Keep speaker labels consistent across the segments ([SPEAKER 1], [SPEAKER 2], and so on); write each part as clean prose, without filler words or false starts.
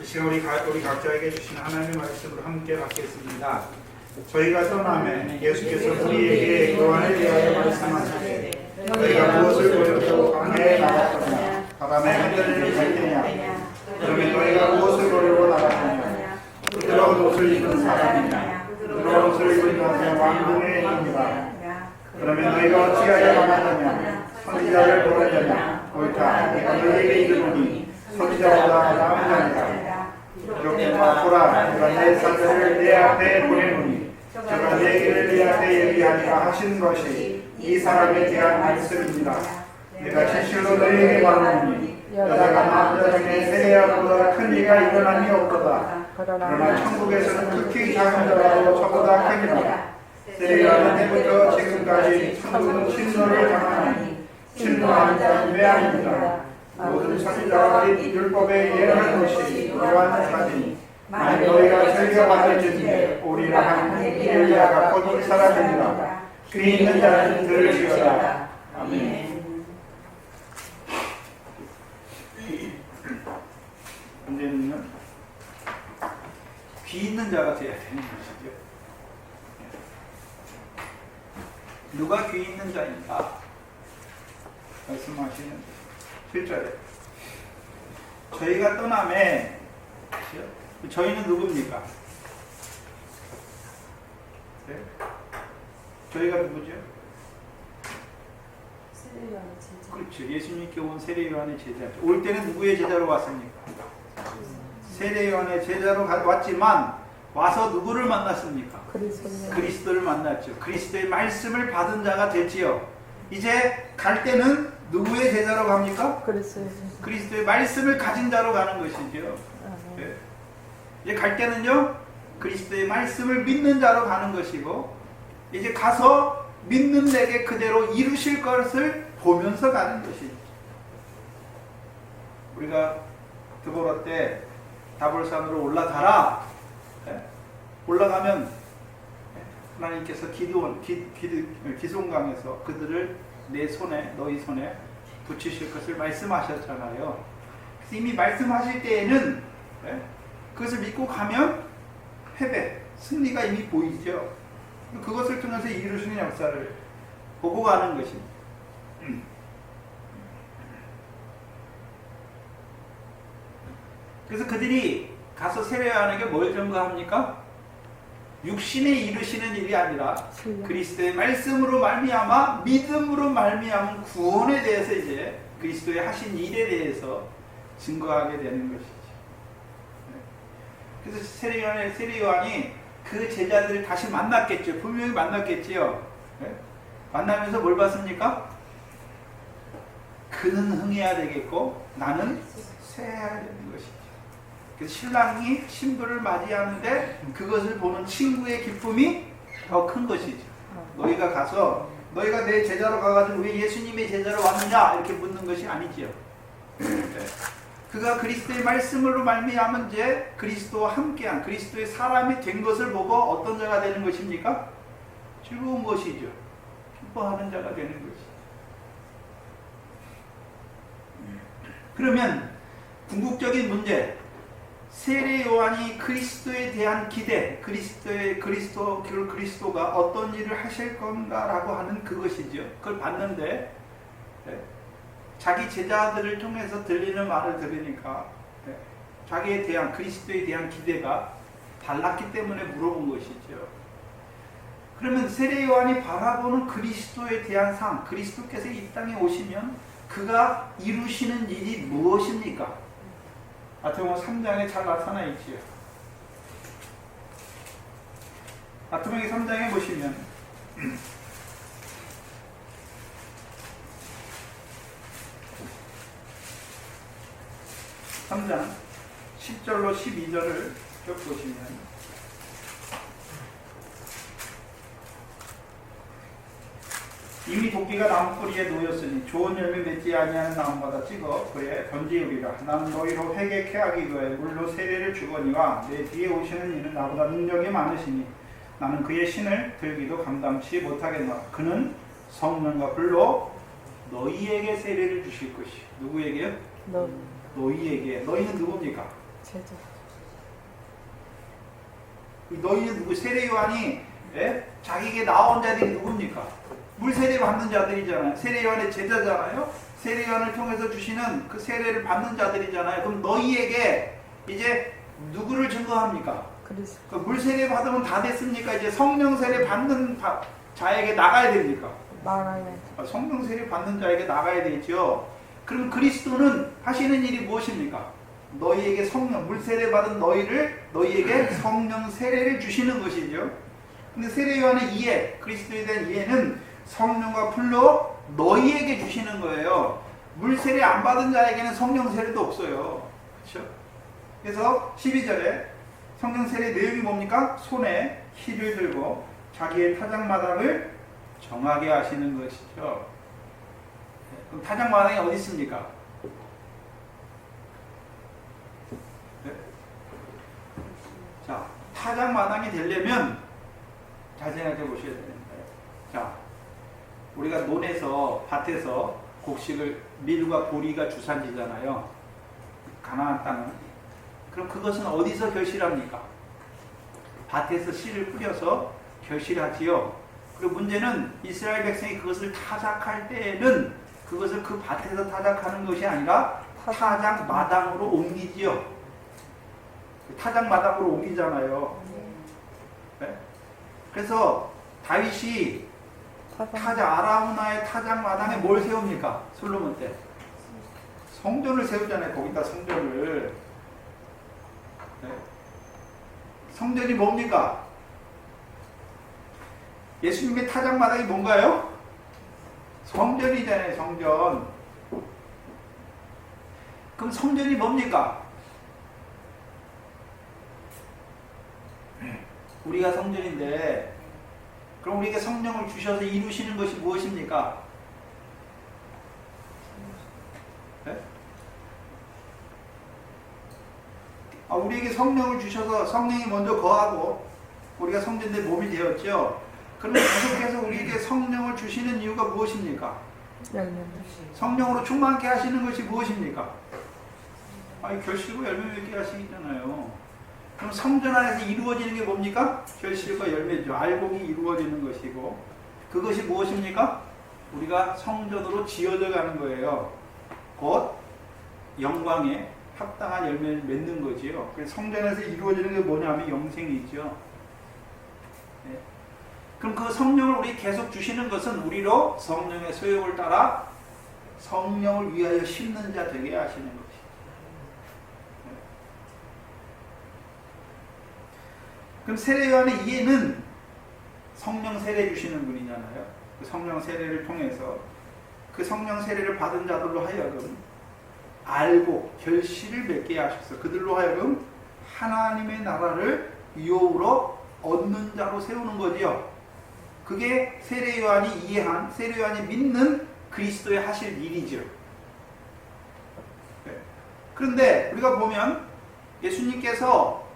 [SPEAKER 1] 이 시간 우리 각자에게 주신 하나님의 말씀을 함께 받겠습니다. 저희가 떠나면 예수께서 우리에게 요한에 대하여 말씀하시되 너희가 무엇을 보려고 광야에 나갔느냐 바람에 흔들리는 갈대냐 그러면 너희가 무엇을 보려고 나갔느냐 부드러운 옷을 입은 사람이냐 부드러운 옷을 입은 자는 왕궁에 있느니라. 그러면 너희가 어찌하여 나갔느냐 선지자를 보려느냐 옳다 내가 너희에게 이르노니 선지자보다 나은 자니라. 이렇게 보라 내가 내 사자를 내 앞에 보내노니 저가 내 길을 내 앞에 예비하리라 하신 것이 이 사람에 대한 말씀입니다. 내가 진실로 너희에게 말하노니 여자가 남자 중에 세례야보다 큰 이가 일어남이 없도다. 그러나 천국에서는 극히 작은 자라도 저보다 크니라. 세례야는 때부터 지금까지 천국은 침노를 당하니 침노하는 자는 왜 아닙니다. 모든 선지자와 율법에 예언한 것이 요한 사지니 만일 너희가 즐겨받을진대 오리라 하는 엘리야가 곧 이 사람이니라. 귀 있는 자는 들을지어다. 아멘. 문제는요, 귀 있는 자가 되어야 되는 것이죠. 누가 귀 있는 자인가 말씀하시는 7절에 저희가 떠남에 저희는 누굽니까? 네? 저희가 누구죠?
[SPEAKER 2] 세례요한의 제자.
[SPEAKER 1] 그렇죠. 예수님께 온 세례요한의 제자죠. 올 때는 누구의 제자로 왔습니까? 세례요한의 제자로 왔지만 와서 누구를 만났습니까? 그리스도를 만났죠. 그리스도의 말씀을 받은 자가 됐지요. 이제 갈 때는 누구의 제자로 갑니까? 그리스도의 말씀을 가진 자로 가는 것이죠. 네. 이제 갈 때는요, 그리스도의 말씀을 믿는 자로 가는 것이고, 이제 가서 믿는 내게 그대로 이루실 것을 보면서 가는 것이죠. 우리가 드보라 때 다볼산으로 올라가라. 네. 올라가면 하나님께서 기송강에서 그들을 내 손에, 너희 손에 붙이실 것을 말씀하셨잖아요. 이미 말씀하실 때에는 그것을 믿고 가면 패배, 승리가 이미 보이죠. 그것을 통해서 이루시는 역사를 보고 가는 것입니다. 그래서 그들이 가서 세례요한에게 뭘 전가합니까? 육신에 이루시는 일이 아니라 그리스도의 말씀으로 말미암아 믿음으로 말미암은 구원에 대해서 이제 그리스도의 하신 일에 대해서 증거하게 되는 것이죠. 그래서 세례요한이 그 제자들을 다시 만났겠죠. 분명히 만났겠지요. 만나면서 뭘 봤습니까? 그는 흥해야 되겠고 나는 쇠해야 되는 것이죠. 그래서 신랑이 신부를 맞이하는데 그것을 보는 친구의 기쁨이 더 큰 것이죠. 너희가 가서 너희가 내 제자로 가가지고 왜 예수님의 제자로 왔느냐 이렇게 묻는 것이 아니지요. 그가 그리스도의 말씀으로 말미암은 이제 그리스도와 함께한 그리스도의 사람이 된 것을 보고 어떤 자가 되는 것입니까? 즐거운 것이죠. 기뻐하는 자가 되는 것이죠. 그러면 궁극적인 문제, 세례 요한이 그리스도에 대한 기대, 그리스도가 어떤 일을 하실 건가라고 하는 그것이죠. 그걸 봤는데 자기 제자들을 통해서 들리는 말을 들으니까 자기에 대한 그리스도에 대한 기대가 달랐기 때문에 물어본 것이죠. 그러면 세례 요한이 바라보는 그리스도에 대한 상, 그리스도께서 이 땅에 오시면 그가 이루시는 일이 무엇입니까? 마태복음 3장에 잘 나타나 있지요. 마태복음 3장에 보시면 3장 10절로 12절을 쭉 보시면 이미 도끼가 나무 뿌리에 놓였으니 좋은 열매 맺지 아니하는 나무마다 찍어 그에 던지우리라. 나는 너희로 회개케 하기 위하여 물로 세례를 주거니와 내 뒤에 오시는 이는 나보다 능력이 많으시니 나는 그의 신을 들기도 감당치 못하겠노라. 그는 성령과 불로 너희에게 세례를 주실 것이요. 누구에게요? 너희에게. 너희는 누굽니까?
[SPEAKER 2] 제자.
[SPEAKER 1] 너희는 누구? 세례 요한이 자기에게 나온 자들이 누굽니까? 물 세례 받는 자들이잖아요. 세례 요한의 제자잖아요. 세례 요한을 통해서 주시는 그 세례를 받는 자들이잖아요. 그럼 너희에게 이제 누구를 증거합니까? 그 물 세례 받으면 다 됐습니까? 이제 성령 세례 받는 자에게 나가야 됩니까?
[SPEAKER 2] 나가야.
[SPEAKER 1] 성령 세례 받는 자에게 나가야 되죠. 그럼 그리스도는 하시는 일이 무엇입니까? 너희에게 성령, 물 세례 받은 너희에게 성령 세례를 주시는 것이죠. 근데 세례 요한의 이해, 그리스도에 대한 이해는 성령과 풀로 너희에게 주시는 거예요. 물 세례 안 받은 자에게는 성령 세례도 없어요. 그렇죠? 그래서 12절에 성령 세례 내용이 뭡니까? 손에 키를 들고 자기의 타작마당을 정하게 하시는 것이죠. 그럼 타작마당이 어디 있습니까? 네? 자, 타작마당이 되려면 잘 생각해 보셔야 됩니다. 자, 우리가 논에서 밭에서 곡식을 밀과 보리가 주산지잖아요. 가나안 땅은. 그럼 그것은 어디서 결실합니까? 밭에서 씨를 뿌려서 결실하지요. 그리고 문제는 이스라엘 백성이 그것을 타작할 때에는 그것을 그 밭에서 타작하는 것이 아니라 타작 마당으로 옮기지요. 타작 마당으로 옮기잖아요. 네? 그래서 다윗이 타작 아라우나의 타작 마당에 뭘 세웁니까? 솔로몬 때 성전을 세우잖아요. 거기다 성전을. 네? 성전이 뭡니까? 예수님의 타작 마당이 뭔가요? 성전이잖아요. 성전. 그럼 성전이 뭡니까? 우리가 성전인데 그럼 우리에게 성령을 주셔서 이루시는 것이 무엇입니까? 네? 우리에게 성령을 주셔서 성령이 먼저 거하고 우리가 성전의 몸이 되었죠. 그러면 계속해서 우리에게 성령을 주시는 이유가 무엇입니까? 성령으로 충만케 하시는 것이 무엇입니까? 결실과 열매 맺게 하시잖아요. 그럼 성전 안에서 이루어지는 게 뭡니까? 결실과 열매죠. 알곡이 이루어지는 것이고 그것이 무엇입니까? 우리가 성전으로 지어져 가는 거예요. 곧 영광에 합당한 열매를 맺는 거지요. 그래서 성전에서 이루어지는 게 뭐냐면 영생이죠. 네. 그럼 그 성령을 우리 계속 주시는 것은 우리로 성령의 소욕을 따라 성령을 위하여 심는 자 되게 하시는 것이죠. 그럼 세례 요한의 이해는 성령 세례 주시는 분이잖아요. 그 성령 세례를 통해서 그 성령 세례를 받은 자들로 하여금 알고 결실을 맺게 하셔서 그들로 하여금 하나님의 나라를 유업으로 얻는 자로 세우는 거지요. 그게 세례 요한이 이해한, 세례 요한이 믿는 그리스도의 하실 일이죠. 네. 그런데 우리가 보면 예수님께서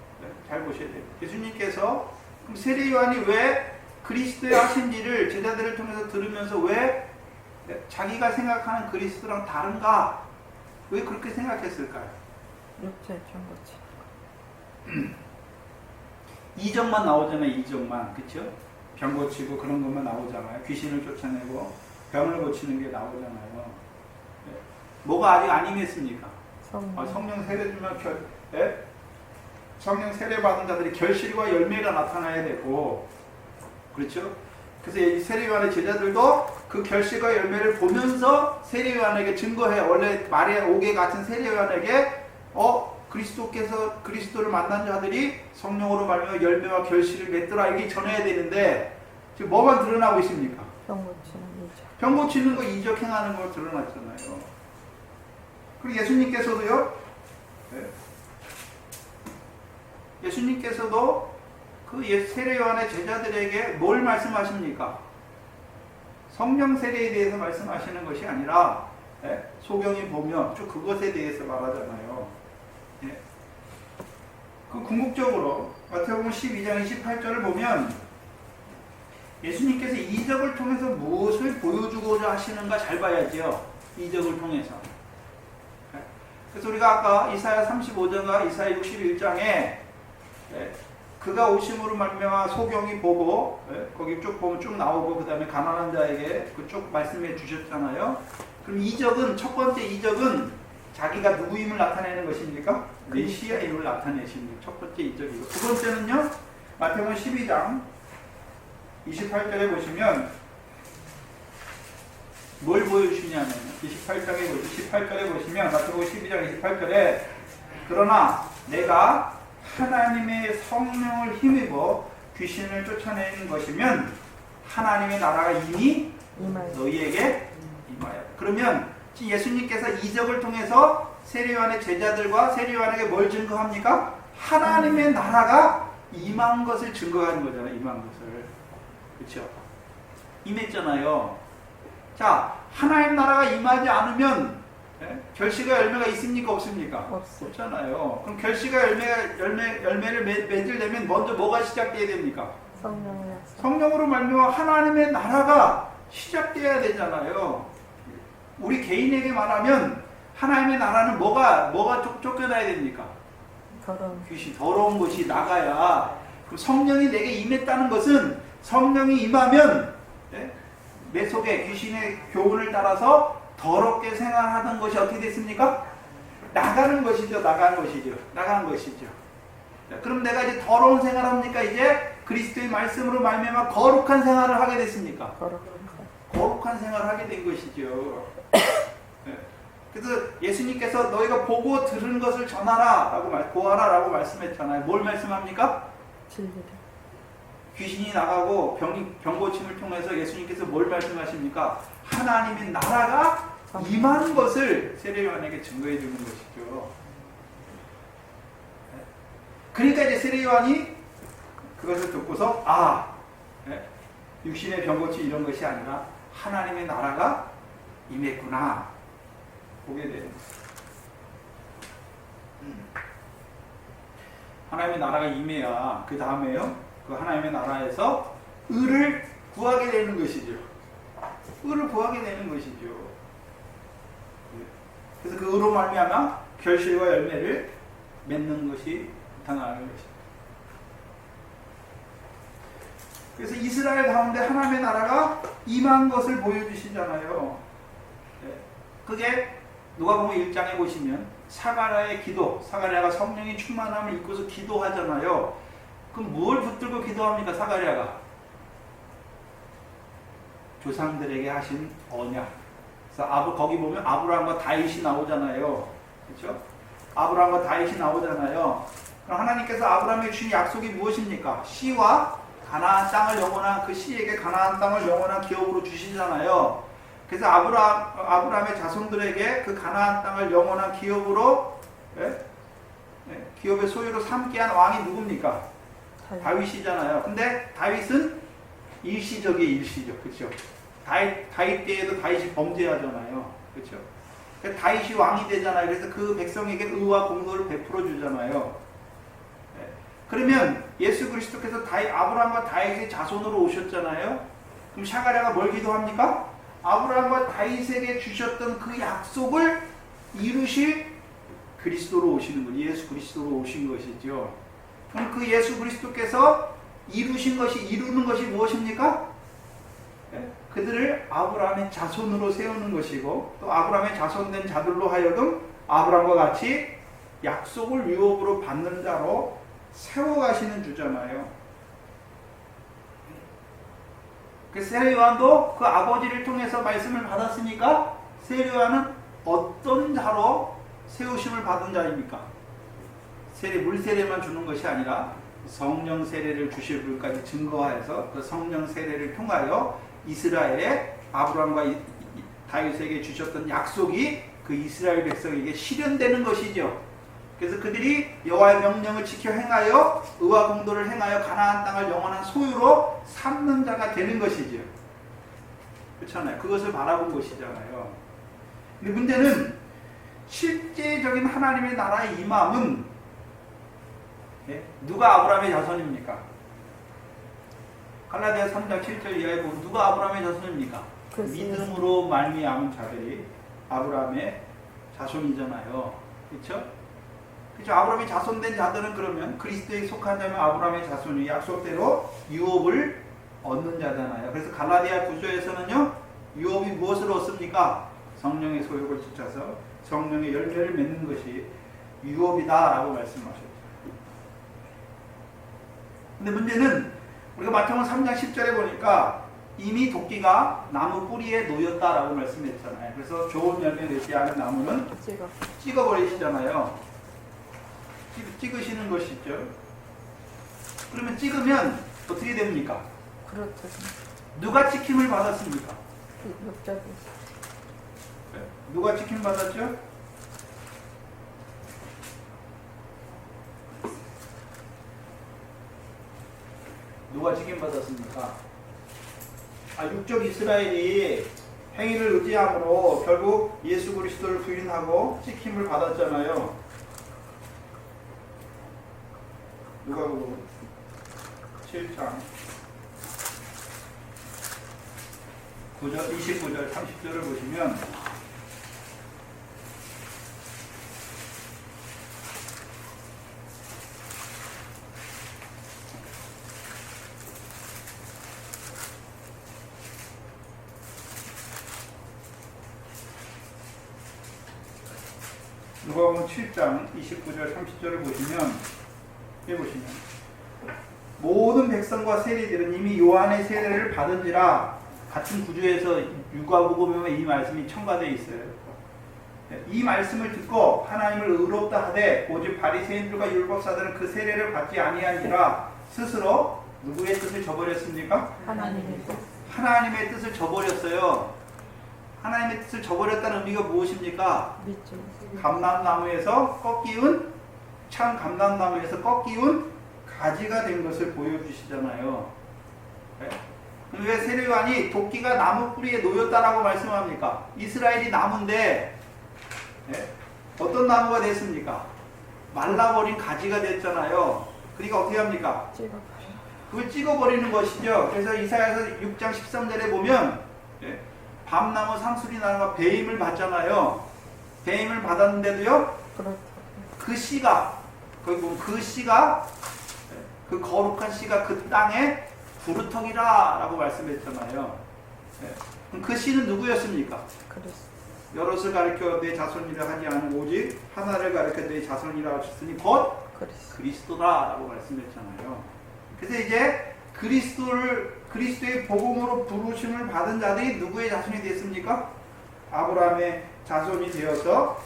[SPEAKER 1] 잘 보셔야 돼요. 예수님께서 그럼 세례 요한이 왜 그리스도의 하신 일을 제자들을 통해서 들으면서 왜 자기가 생각하는 그리스도랑 다른가? 왜 그렇게 생각했을까요?
[SPEAKER 2] 육체 병고치.
[SPEAKER 1] 이적만 나오잖아요. 이적만. 그렇죠? 병 고치고 그런 것만 나오잖아요. 귀신을 쫓아내고 병을 고치는 게 나오잖아요. 네. 뭐가 아직 안 임했습니까? 성령 세례 주면 성령 세례 받은 자들이 결실과 열매가 나타나야 되고, 그렇죠? 그래서 이 세례 요한의 제자들도 그 결실과 열매를 보면서 세례 요한에게 증거해. 원래 말의 옥에 같은 세례 요한에게 그리스도께서 그리스도를 만난 자들이 성령으로 말미암아 열매와 결실을 맺더라 이게 전해야 되는데 지금 뭐만 드러나고 있습니까? 병 고치는 거 이적 행하는 거 드러났잖아요. 그리고 예수님께서도요. 네. 예수님께서도 그 세례 요한의 제자들에게 뭘 말씀하십니까? 성령 세례에 대해서 말씀하시는 것이 아니라 소경이 보면 쭉 그것에 대해서 말하잖아요. 그 궁극적으로 마태복음 12장 28절을 보면 예수님께서 이적을 통해서 무엇을 보여주고자 하시는가 잘 봐야죠. 이적을 통해서.
[SPEAKER 3] 그래서 우리가 아까 이사야 35장과 이사야 61장에 그가 오심으로 말미암아 소경이 보고 거기 쭉 보면 쭉 나오고 그 다음에 가난한 자에게 그쭉 말씀해 주셨잖아요. 그럼 이적은 첫 번째 이적은 자기가 누구임을 나타내는 것입니까? 메시아임을 나타내시는 첫 번째 이적이고 두 번째는요. 마태복음 12장 28절에 보시면 뭘 보여주시냐면 18절에 보시면 마태복음 12장 28절에 그러나 내가 하나님의 성령을 힘입어 귀신을 쫓아내는 것이면 하나님의 나라가 이미 너희에게 임하여. 그러면 예수님께서 이적을 통해서 세례요한의 제자들과 세례요한에게 뭘 증거합니까? 하나님의 나라가 임한 것을 증거하는 거잖아요. 임한 것을. 그렇죠? 임했잖아요. 자, 하나님 나라가 임하지 않으면 결실과 열매가 있습니까? 없습니까? 없잖아요. 그럼 결실과 열매를 맺으려면 먼저 뭐가 시작돼야 됩니까? 성령으로 말미암아 하나님의 나라가 시작돼야 되잖아요. 우리 개인에게 말하면 하나님의 나라는 뭐가 쫓겨나야 됩니까? 귀신, 더러운 것이 나가야. 그럼 성령이 내게 임했다는 것은 성령이 임하면 내 속에 귀신의 교훈을 따라서 더럽게 생활하던 것이 어떻게 됐습니까? 나가는 것이죠. 나가는 것이죠. 자, 그럼 내가 이제 더러운 생활합니까? 이제 그리스도의 말씀으로 말미암아 거룩한 생활을 하게 됐습니까? 거룩한 생활을 하게 된 것이죠. 그래서 예수님께서 너희가 보고 들은 것을 고하라라고 말씀했잖아요. 뭘 말씀합니까?
[SPEAKER 2] 진리를.
[SPEAKER 3] 귀신이 나가고 병 고침을 통해서 예수님께서 뭘 말씀하십니까? 하나님의 나라가 임하는 것을 세례요한에게 증거해 주는 것이죠. 그러니까 이제 세례요한이 그것을 듣고서 육신의 병 고침 이런 것이 아니라 하나님의 나라가 임했구나 보게 되는 거예요. 하나님의 나라가 임해야 그 다음에요. 그 하나님의 나라에서 의를 구하게 되는 것이죠. 의를 구하게 되는 것이죠. 그래서 그 의로 말미암아 결실과 열매를 맺는 것이 나타나는 것입니다. 그래서 이스라엘 가운데 하나님의 나라가 임한 것을 보여주시잖아요. 그게 누가복음 1장에 보시면 사가랴의 기도, 사가랴가 성령의 충만함을 입고서 기도하잖아요. 그럼 뭘 붙들고 기도합니까? 사가랴가 조상들에게 하신 언약. 그래서 거기 보면 아브라함과 다윗이 나오잖아요. 그렇죠? 아브라함과 다윗이 나오잖아요. 그럼 하나님께서 아브라함에게 주신 약속이 무엇입니까? 씨와 가나안 땅을 영원한 그 씨에게 가나안 땅을 영원한 기업으로 주시잖아요. 그래서 아브라함의 자손들에게 그 가나안 땅을 영원한 기업으로 기업의 소유로 삼게 한 왕이 누굽니까? 다윗이잖아요. 근데 다윗은 일시적, 그렇죠? 다윗 때에도 다윗이 범죄하잖아요, 그렇죠? 다윗이 왕이 되잖아요. 그래서 그 백성에게 의와 공로를 베풀어 주잖아요. 그러면 예수 그리스도께서 아브라함과 다윗의 자손으로 오셨잖아요. 그럼 사가랴가 뭘 기도합니까? 아브라함과 다윗에게 주셨던 그 약속을 이루실 그리스도로 오시는 것, 예수 그리스도로 오신 것이죠. 그럼 그 예수 그리스도께서 이루는 것이 무엇입니까? 그들을 아브라함의 자손으로 세우는 것이고, 또 아브라함의 자손된 자들로 하여금 아브라함과 같이 약속을 유업으로 받는 자로 세워가시는 주잖아요. 그 세례요한도 그 아버지를 통해서 말씀을 받았으니까 세례요한은 어떤 자로 세우심을 받은 자입니까? 물세례만 주는 것이 아니라 성령 세례를 주실 분까지 증거하여서 그 성령 세례를 통하여 이스라엘의 아브라함과 다윗에게 주셨던 약속이 그 이스라엘 백성에게 실현되는 것이죠. 그래서 그들이 여호와의 명령을 지켜 행하여 의와 공도를 행하여 가나안 땅을 영원한 소유로 삼는 자가 되는 것이죠. 그렇잖아요. 그것을 바라본 것이잖아요. 근데 문제는 실제적인 하나님의 나라의 임함은 누가 아브라함의 자손입니까? 갈라디아 3장 7절 이하에 보면 누가 아브라함의 자손입니까? 믿음으로 말미암은 자들이 아브라함의 자손이잖아요. 그렇죠? 그렇죠? 아브라함의 자손된 자들은 그러면 그리스도에 속한 자면 아브라함의 자손이 약속대로 유업을 얻는 자잖아요. 그래서 갈라디아 9조에서는요, 유업이 무엇을 얻습니까? 성령의 소욕을 쫓아서 성령의 열매를 맺는 것이 유업이다라고 말씀하셨죠. 근데 문제는 우리가 마태복음 3장 10절에 보니까 이미 도끼가 나무 뿌리에 놓였다라고 말씀했잖아요. 그래서 좋은 열매 맺지 않은 나무는 찍어버리시잖아요. 찍으시는 것이죠. 그러면 찍으면 어떻게 됩니까?
[SPEAKER 2] 그렇죠.
[SPEAKER 3] 누가 찍힘을 받았습니까?
[SPEAKER 2] 육적이.
[SPEAKER 3] 누가 찍힘 받았죠? 누가 찍힘 받았습니까? 육적 이스라엘이 행위를 의지함으로 결국 예수 그리스도를 부인하고 찍힘을 받았잖아요. 누가복음 7장 29절 30절을 보시면 누가복음 7장 29절 30절을 보시면 해보시면 모든 백성과 세리들은 이미 요한의 세례를 받은지라. 같은 구조에서 누가복음에 이 말씀이 첨가되어 있어요. 이 말씀을 듣고 하나님을 의롭다 하되 오직 바리새인들과 율법사들은 그 세례를 받지 아니한지라. 스스로 누구의 뜻을 저버렸습니까? 하나님의 뜻을 저버렸어요. 하나님의 뜻을 저버렸다는 의미가 무엇입니까?
[SPEAKER 2] 믿죠.
[SPEAKER 3] 감람나무에서 꺾이운 참 감람나무에서 꺾이운 가지가 된 것을 보여주시잖아요. 네? 그럼 왜 세례요한이 도끼가 나무 뿌리에 놓였다라고 말씀합니까? 이스라엘이 나무인데 네? 어떤 나무가 됐습니까? 말라버린 가지가 됐잖아요. 그러니까 어떻게 합니까? 그걸 찍어버리는 것이죠. 그래서 이사야서 6장 13절에 보면 네? 밤나무 상술이 나는 배임을 받잖아요. 배임을 받았는데도요. 그 씨가 그 거룩한 씨가 그 땅에 부르턱이라 라고 말씀했잖아요. 네. 그럼 그 씨는 누구였습니까? 여럿을 가르쳐 내 자손이라 하지 않은 오직 하나를 가르쳐 내 자손이라 하셨으니 곧 그리스도다 라고 말씀했잖아요. 그래서 이제 그리스도의 복음으로 부르심을 받은 자들이 누구의 자손이 됐습니까? 아브라함의 자손이 되어서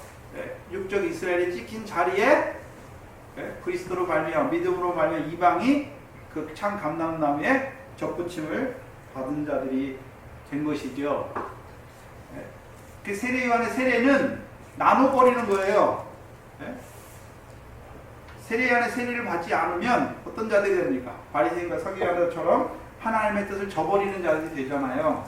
[SPEAKER 3] 육적 이스라엘이 찍힌 자리에 그리스도로 말미암아 믿음으로 말미암아 이방이 그 참 감람나무에 접붙임을 받은 자들이 된 것이죠. 그 세례 요한의 세례는 나눠버리는 거예요. 세례 요한의 세례를 받지 않으면 어떤 자들이 됩니까? 바리새인과 서기관들처럼 하나님의 뜻을 저버리는 자들이 되잖아요.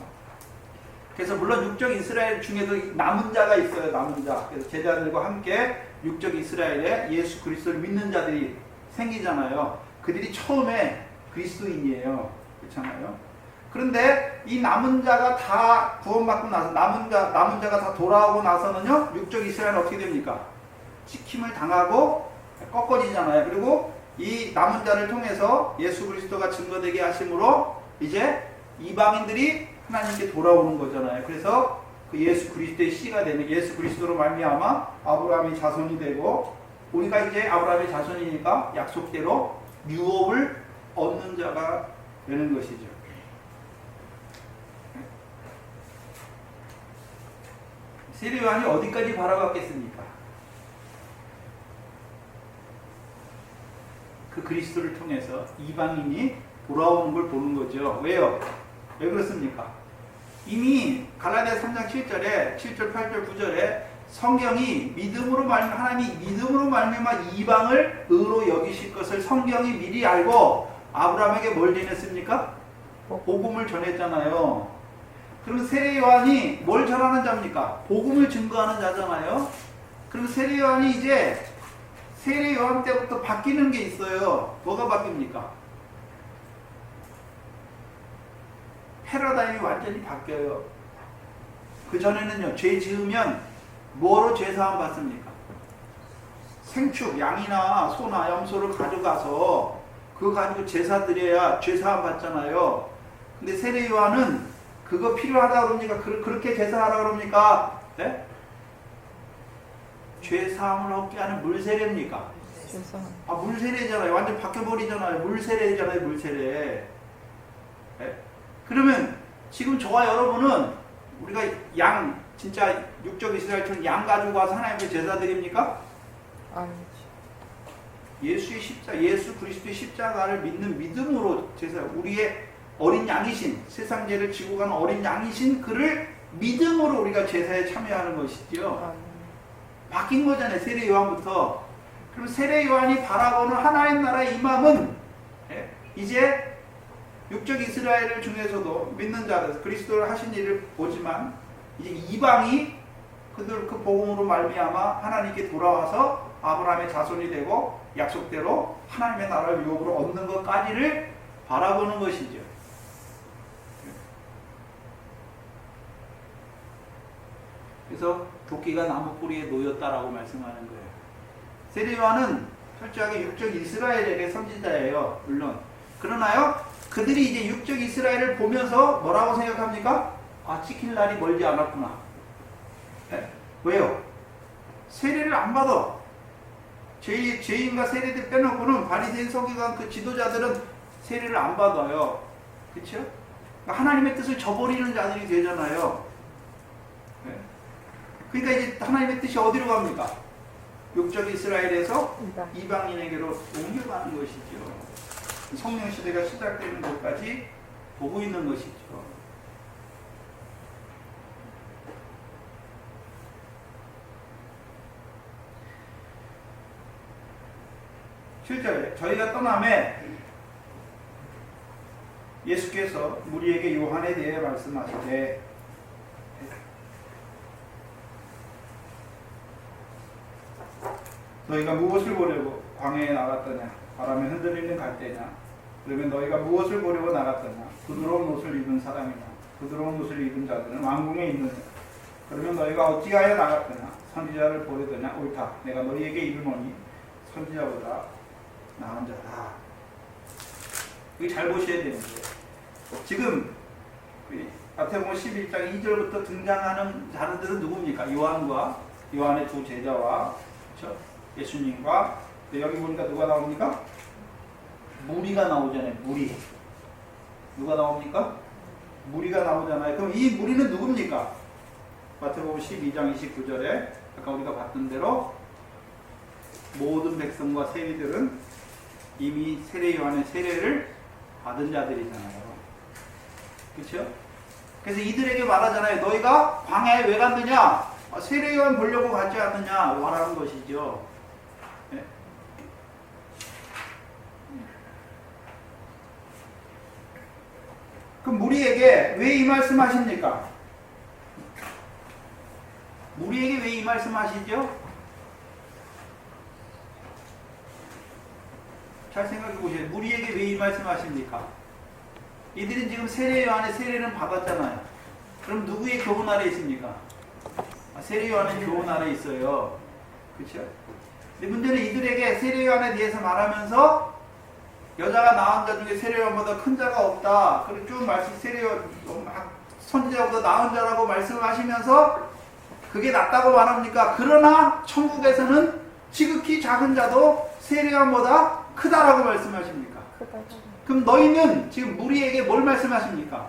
[SPEAKER 3] 그래서 물론 육적 이스라엘 중에도 남은 자가 있어요. 남은 자. 그래서 제자들과 함께 육적 이스라엘에 예수 그리스도를 믿는 자들이 생기잖아요. 그들이 처음에 그리스도인이에요. 그렇잖아요. 그런데 이 남은 자가 다 구원받고 나서 남은 자가 다 돌아오고 나서는요. 육적 이스라엘은 어떻게 됩니까? 찍힘을 당하고 꺾어지잖아요. 그리고 이 남은 자를 통해서 예수 그리스도가 증거되게 하심으로 이제 이방인들이 하나님께 돌아오는 거잖아요. 그래서 그 예수 그리스도의 씨가 되는 예수 그리스도로 말미암아 아브라함의 자손이 되고 우리가 이제 아브라함의 자손이니까 약속대로 유업을 얻는 자가 되는 것이죠. 세례 요한이 어디까지 바라봤겠습니까? 그 그리스도를 통해서 이방인이 돌아오는 걸 보는 거죠. 왜요? 왜 그렇습니까? 이미 갈라디아 3장 7절에 7절, 8절, 9절에 성경이 믿음으로 말미암아 하나님이 믿음으로 말미암아 이방을 의로 여기실 것을 성경이 미리 알고 아브라함에게 뭘 전했습니까? 복음을 전했잖아요. 그러면 세례 요한이 뭘 전하는 자입니까? 복음을 증거하는 자잖아요. 그럼 세례 요한이 이제 세례 요한 때부터 바뀌는 게 있어요. 뭐가 바뀝니까? 패러다임이 완전히 바뀌어요. 그 전에는요, 죄 지으면 뭐로 죄 사함 받습니까? 생축 양이나 소나 염소를 가져가서 그거 가지고 제사 드려야 죄사함 받잖아요. 근데 세례 요한은 그거 필요하다 그럽니까? 그렇게 제사하라 그럽니까? 네? 죄사함을 얻게 하는 물세례입니까?
[SPEAKER 2] 죄송합니다.
[SPEAKER 3] 아, 물세례잖아요. 완전 바뀌어버리잖아요. 물세례잖아요. 물세례. 네? 그러면 지금 저와 여러분은 우리가 양, 진짜 육적 이스라엘처럼 양 가지고 와서 하나님께 제사 드립니까?
[SPEAKER 2] 아니죠.
[SPEAKER 3] 예수 그리스도의 십자가를 믿는 믿음으로 제사, 우리의 어린 양이신, 세상 죄를 지고 가는 어린 양이신 그를 믿음으로 우리가 제사에 참여하는 것이죠.
[SPEAKER 2] 아니요.
[SPEAKER 3] 바뀐 거잖아요. 세례 요한부터. 그럼 세례 요한이 바라보는 하나님 나라의 임함은 이제 육적 이스라엘 중에서도 믿는 자들, 그리스도를 하신 일을 보지만 이제 이방이 그들 그 복음으로 말미암아 하나님께 돌아와서 아브라함의 자손이 되고 약속대로 하나님의 나라를 유업으로 얻는 것까지를 바라보는 것이죠. 그래서 도끼가 나무 뿌리에 놓였다라고 말씀하는 거예요. 세례 요한은 철저하게 육적 이스라엘에게 선지자예요. 물론. 그러나요, 그들이 이제 육적 이스라엘을 보면서 뭐라고 생각합니까? 아, 찍힐 날이 멀지 않았구나. 네? 왜요? 세례를 안 받아. 죄인과 세례들 빼놓고는 바리새인 서기관 그 지도자들은 세례를 안 받아요. 그렇죠? 하나님의 뜻을 저버리는 자들이 되잖아요. 네? 그러니까 이제 하나님의 뜻이 어디로 갑니까? 육적 이스라엘에서 이방인에게로 옮겨가는 것이죠. 성령 시대가 시작되는 것까지 보고 있는 것이죠. 실제 저희가 떠남에 예수께서 우리에게 요한에 대해 말씀하시되 너희가 무엇을 보려고 광야에 나갔더냐? 바람에 흔들리는 갈대냐? 그러면 너희가 무엇을 보려고 나갔더냐? 부드러운 옷을 입은 사람이냐? 부드러운 옷을 입은 자들은 왕궁에 있느냐? 그러면 너희가 어찌하여 나갔더냐? 선지자를 보려더냐? 옳다. 내가 너희에게 이르노니 선지자보다 나은 자다. 이거 잘 보셔야 되는데 지금 마태복음 11장 2절부터 등장하는 자들은 누굽니까? 요한과 요한의 두 제자와 그렇죠? 예수님과 여기 보니까 누가 나옵니까? 무리가 나오잖아요. 무리. 누가 나옵니까? 무리가 나오잖아요. 그럼 이 무리는 누굽니까? 마태복음 12장 29절에 아까 우리가 봤던 대로 모든 백성과 세리들은 이미 세례 요한의 세례를 받은 자들이잖아요. 그렇죠? 그래서 이들에게 말하잖아요. 너희가 광야에 왜 갔느냐? 세례 요한 보려고 가지 않느냐? 말하는 것이죠. 네. 그럼 무리에게 왜 이 말씀 하십니까? 무리에게 왜 이 말씀 하시죠? 잘 생각해 보세요. 무리에게 왜 이 말씀 하십니까? 이들은 지금 세례 요한의 세례는 받았잖아요. 그럼 누구의 교훈 아래 있습니까? 세례 요한의 교훈 아래 있어요. 그렇죠? 근데 문제는 이들에게 세례 요한에 대해서 말하면서 여자가 낳은 자 중에 세례 요한보다 큰 자가 없다. 그리고 쭉 말씀 세례 요한 선지자보다 나은 자라고 말씀을 하시면서 그게 낫다고 말합니까? 그러나 천국에서는 지극히 작은 자도 세례 요한보다 크다라고 말씀하십니까? 그럼 너희는 지금 무리에게 뭘 말씀하십니까?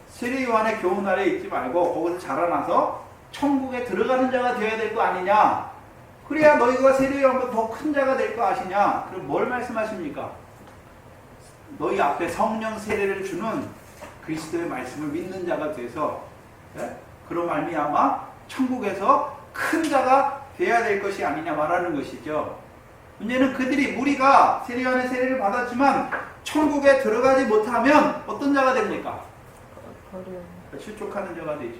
[SPEAKER 3] 세례 요한의 교훈 아래 있지 말고 거기서 자라나서 천국에 들어가는 자가 되어야 될 거 아니냐? 그래야 너희가 세례 요한보다 더 큰 자가 될 거 아시냐? 그럼 뭘 말씀하십니까? 너희 앞에 성령 세례를 주는 그리스도의 말씀을 믿는 자가 돼서 그런 말미암아 천국에서 큰 자가 되어야 될 것이 아니냐 말하는 것이죠. 문제는 그들이 무리가 세례 요한의 세례를 받았지만 천국에 들어가지 못하면 어떤 자가 됩니까? 실족하는 자가 되죠.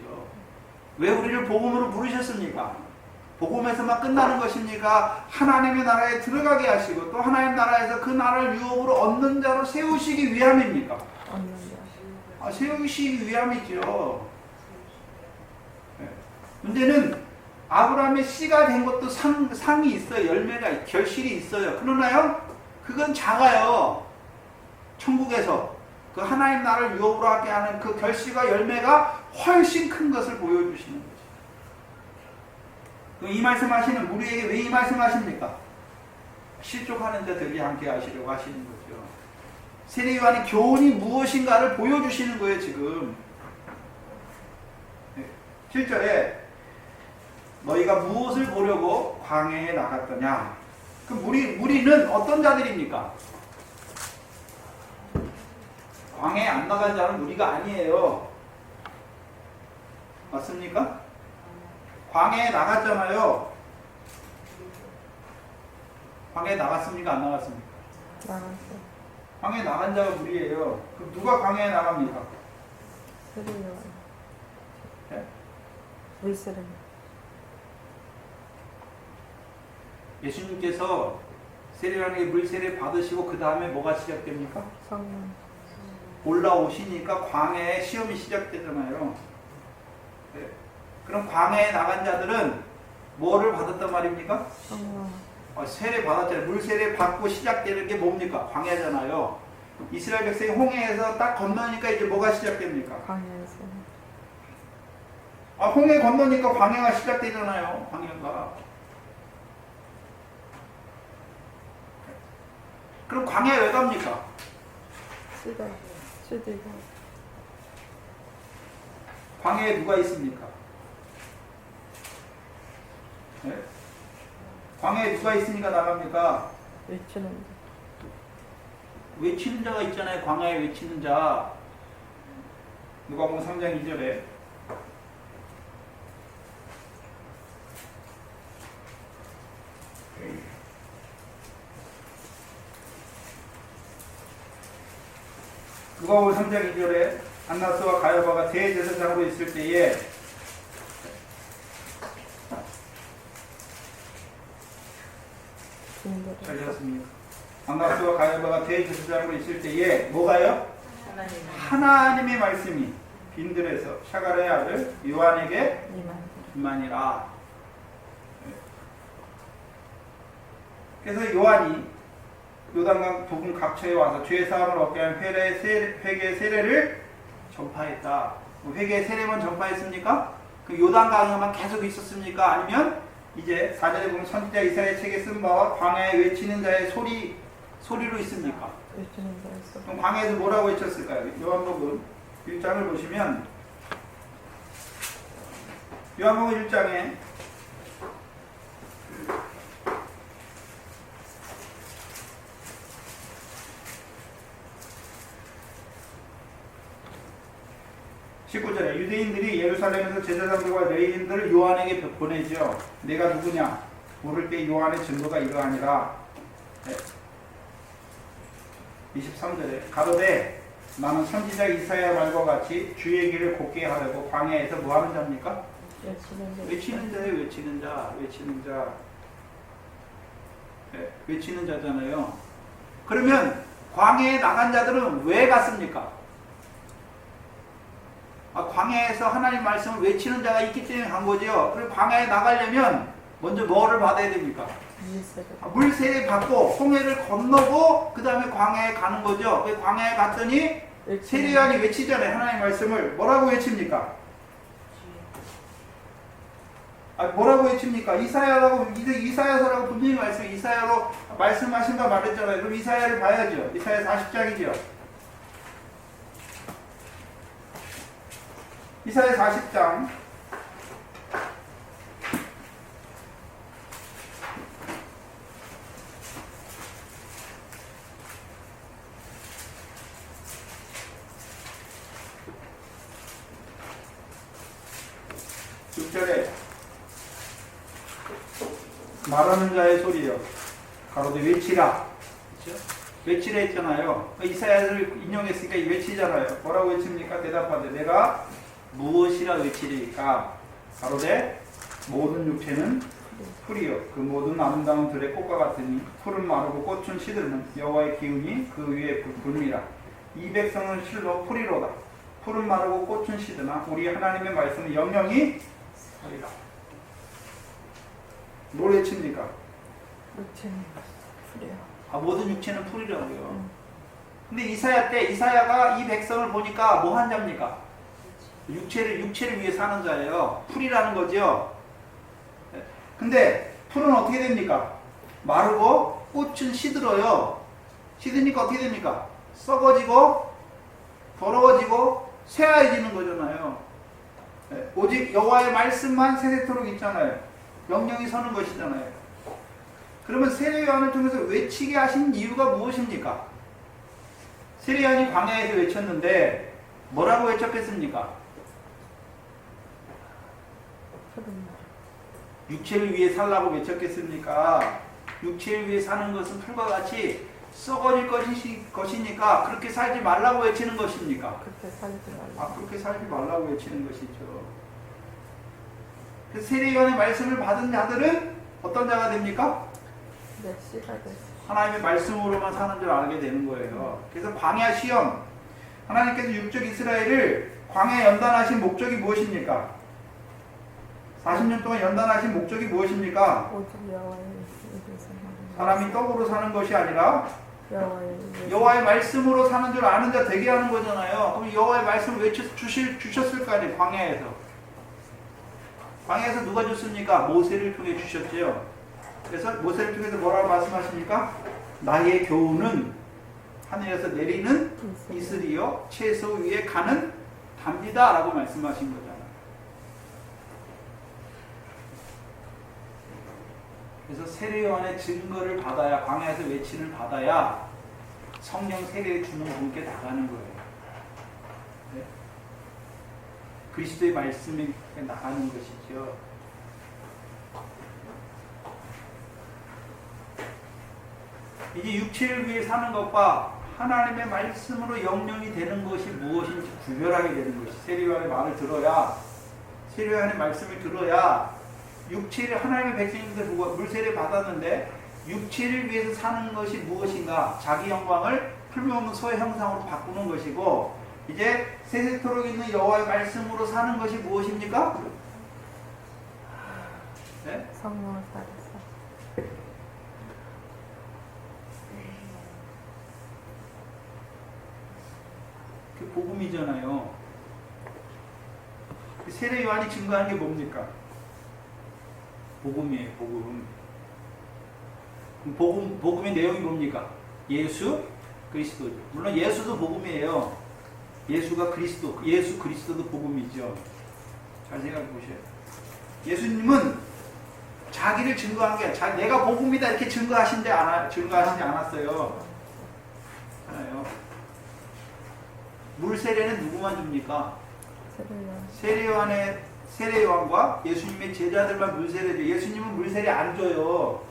[SPEAKER 3] 왜 우리를 복음으로 부르셨습니까? 복음에서만 끝나는 것입니까? 하나님의 나라에 들어가게 하시고 또 하나님 나라에서 그 나라를 유업으로 얻는 자로 세우시기 위함입니까? 세우시기 위함이죠. 네. 문제는 아브라함의 씨가 된 것도 상이 있어요. 열매가, 결실이 있어요. 그러나요? 그건 작아요. 천국에서 그 하나님 나라를 유업으로 하게 하는 그 결실과 열매가 훨씬 큰 것을 보여주시는 거죠. 이 말씀하시는 우리에게 왜 이 말씀하십니까? 실족하는 자들이 함께 하시려고 하시는 거죠. 세례요한의 교훈이 무엇인가를 보여주시는 거예요. 지금 7절에 너희가 무엇을 보려고 광야에 나갔더냐. 그 무리는 어떤 자들입니까? 광야에 안 나간 자는 무리가 아니에요. 맞습니까? 광야에 나갔잖아요. 광야에 나갔습니까? 안 나갔습니까?
[SPEAKER 2] 나갔어요.
[SPEAKER 3] 광야에 나간 자가 무리예요. 그럼 누가 광야에 나갑니까?
[SPEAKER 2] 세례요한.
[SPEAKER 3] 네?
[SPEAKER 2] 물세례.
[SPEAKER 3] 예수님께서 세례요한에게 물세례 받으시고 그 다음에 뭐가 시작됩니까?
[SPEAKER 2] 성령.
[SPEAKER 3] 올라오시니까 광야에 시험이 시작되잖아요. 네. 그럼 광야에 나간 자들은 뭐를 받았단 말입니까?
[SPEAKER 2] 성령.
[SPEAKER 3] 세례 받았잖아요. 물세례 받고 시작되는 게 뭡니까? 광야잖아요. 이스라엘 백성이 홍해에서 딱 건너니까 이제 뭐가 시작됩니까?
[SPEAKER 2] 광야에서.
[SPEAKER 3] 홍해 건너니까 광야가 시작되잖아요. 광야가. 그럼 광야에 왜 갑니까?
[SPEAKER 2] 쓰디고.
[SPEAKER 3] 광야에 누가 있습니까? 네? 광야에 누가 있으니까 나갑니까?
[SPEAKER 2] 외치는 자.
[SPEAKER 3] 외치는 자가 있잖아요. 광야에 외치는 자. 누가복음 3장 2절에 누가복음 3장 2절에 안나스와 가야바가 대제사장으로 있을 때에 잘 들었습니까? 안나스와 가야바가 대제사장으로 있을 때에 뭐가요? 하나님의 말씀이 빈들에서 샤가랴의 아들 요한에게 임하니라. 그래서 요한이 요단강 부근 각처에 와서 죄사함을 얻게 한 회개의 세례를 전파했다. 회개의 세례만 전파했습니까? 그 요단강에만 계속 있었습니까? 아니면 이제 4절에 보면 선지자 이사야의 책에 쓴 바와 광야에 외치는 자의 소리로 있습니까?
[SPEAKER 2] 외치는 자였어.
[SPEAKER 3] 그럼 광야에서 뭐라고 외쳤을까요? 요한복음 1장을 보시면 요한복음 1장에 유대인들이 예루살렘에서 제사장들과 레위인들을 요한에게 보내죠. 내가 누구냐? 물을 때 요한의 증거가 이러하니라. 23절에 가로되 나는 선지자 이사야 말과 같이 주의 길을 곱게 하려고 광야에서 뭐 하는 자입니까? 외치는 자예요. 외치는 자. 네, 외치는 자잖아요. 그러면 광야에 나간 자들은 왜 갔습니까? 광야에서 하나님 말씀을 외치는 자가 있기 때문에 간 거죠. 그리고 광야에 나가려면 먼저 뭐를 받아야 됩니까? 물세례 받고 홍해를 건너고 그 다음에 광야에 가는 거죠. 그 광야에 갔더니 세례요한이 외치잖아요. 하나님 말씀을 뭐라고 외칩니까? 뭐라고 외칩니까? 이사야서라고 분명히 이사야로 말씀하신다 말했잖아요. 그럼 이사야를 봐야죠. 이사야 40장이죠. 이사야 40장 6절에 말하는 자의 소리요. 가로되 외치라. 그렇죠? 외치라 했잖아요. 이사야를 인용했으니까 외치잖아요. 뭐라고 외칩니까? 대답하되 내가 무엇이라 외치리까? 가로되 모든 육체는 풀이요. 그 모든 아름다운 들의 꽃과 같으니 풀은 마르고 꽃은 시들면 여호와의 기운이 그 위에 불미라. 이 백성은 실로 풀이로다. 풀은 마르고 꽃은 시드나 우리 하나님의 말씀은 영영이 살리라. 뭘 외칩니까?
[SPEAKER 2] 육체는 풀이야.
[SPEAKER 3] 모든 육체는 풀이라고요. 근데 이사야 때 이사야가 이 백성을 보니까 뭐 한 자입니까? 육체를 위해 사는 자예요. 풀이라는 거죠. 근데 풀은 어떻게 됩니까? 마르고 꽃은 시들어요. 시드니까 어떻게 됩니까? 썩어지고 더러워지고 쇠하해지는 거잖아요. 오직 여호와의 말씀만 세세토록 있잖아요. 영영이 서는 것이잖아요. 그러면 세례요한을 통해서 외치게 하신 이유가 무엇입니까? 세례요한이 광야에서 외쳤는데 뭐라고 외쳤겠습니까? 육체를 위해 살라고 외쳤겠습니까? 육체를 위해 사는 것은 풀과 같이 썩어질 것이니까 그렇게 살지 말라고 외치는 것입니까?
[SPEAKER 2] 그렇게 살지 말라.
[SPEAKER 3] 그렇게 살지 말라고 외치는 것이죠. 그래서 세례요한의 말씀을 받은 자들은 어떤 자가 됩니까?
[SPEAKER 2] 메시가 됐어.
[SPEAKER 3] 하나님의 말씀으로만 사는 줄 알게 되는 거예요. 그래서 광야 시험, 하나님께서 육적 이스라엘을 광야에 연단하신 목적이 무엇입니까? 40년 동안 연단하신 목적이 무엇입니까?
[SPEAKER 2] 오직 여호와의 입에서
[SPEAKER 3] 사람이 떡으로 사는 것이 아니라
[SPEAKER 2] 여호와의
[SPEAKER 3] 여호와의 말씀으로 사는 줄 아는 자 되게 하는 거잖아요. 그럼 여호와의 말씀을 왜 주셨을 거 아니에요? 광야에서. 광야에서 누가 줬습니까? 모세를 통해 주셨죠. 그래서 모세를 통해서 뭐라고 말씀하십니까? 나의 교훈은 하늘에서 내리는 이슬이요 채소 위에 가는 담비다 라고 말씀하신 거잖아요. 그래서 세례요한의 증거를 받아야, 광야에서 외침을 받아야 성령 세례 주는 분께 나가는 거예요. 네? 그리스도의 말씀에 나가는 것이죠. 이제 육체를 위해 사는 것과 하나님의 말씀으로 영령이 되는 것이 무엇인지 구별하게 되는 것이, 세례요한의 말을 들어야, 세례요한의 말씀을 들어야 육체를, 하나님의 백성인들 물세례 받았는데 육체를 위해서 사는 것이 무엇인가, 자기 영광을 풀무없는 소의 형상으로 바꾸는 것이고, 이제 세세토록 있는 여호와의 말씀으로 사는 것이 무엇입니까? 네?
[SPEAKER 2] 성령을 따라서
[SPEAKER 3] 그 복음이잖아요. 세례 요한이 증거하는 게 뭡니까? 복음이에요, 복음. 복음의 내용이 뭡니까? 예수 그리스도죠. 물론 예수도 복음이에요. 예수가 그리스도, 예수 그리스도도 복음이죠. 잘 생각해 보세요. 예수님은 자기를 증거한 게, 내가 복음이다 이렇게 증거하시지 않았어요. 물세례는 누구만 줍니까? 세례요한과 예수님의 제자들만 물세례 줘요. 예수님은 물세례 안 줘요.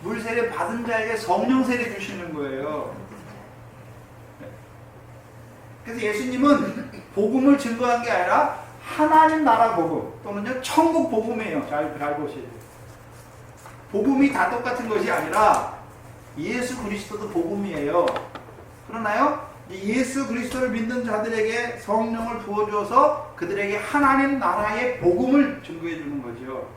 [SPEAKER 3] 물세례 받은 자에게 성령 세례 주시는 거예요. 그래서 예수님은 복음을 증거한 게 아니라 하나님 나라 복음 또는요 천국 복음이에요. 잘 보셔야 돼요. 복음이 다 똑같은 것이 아니라 예수 그리스도도 복음이에요. 그러나요? 예수 그리스도를 믿는 자들에게 성령을 부어주어서 그들에게 하나님 나라의 복음을 증거해 주는 거죠.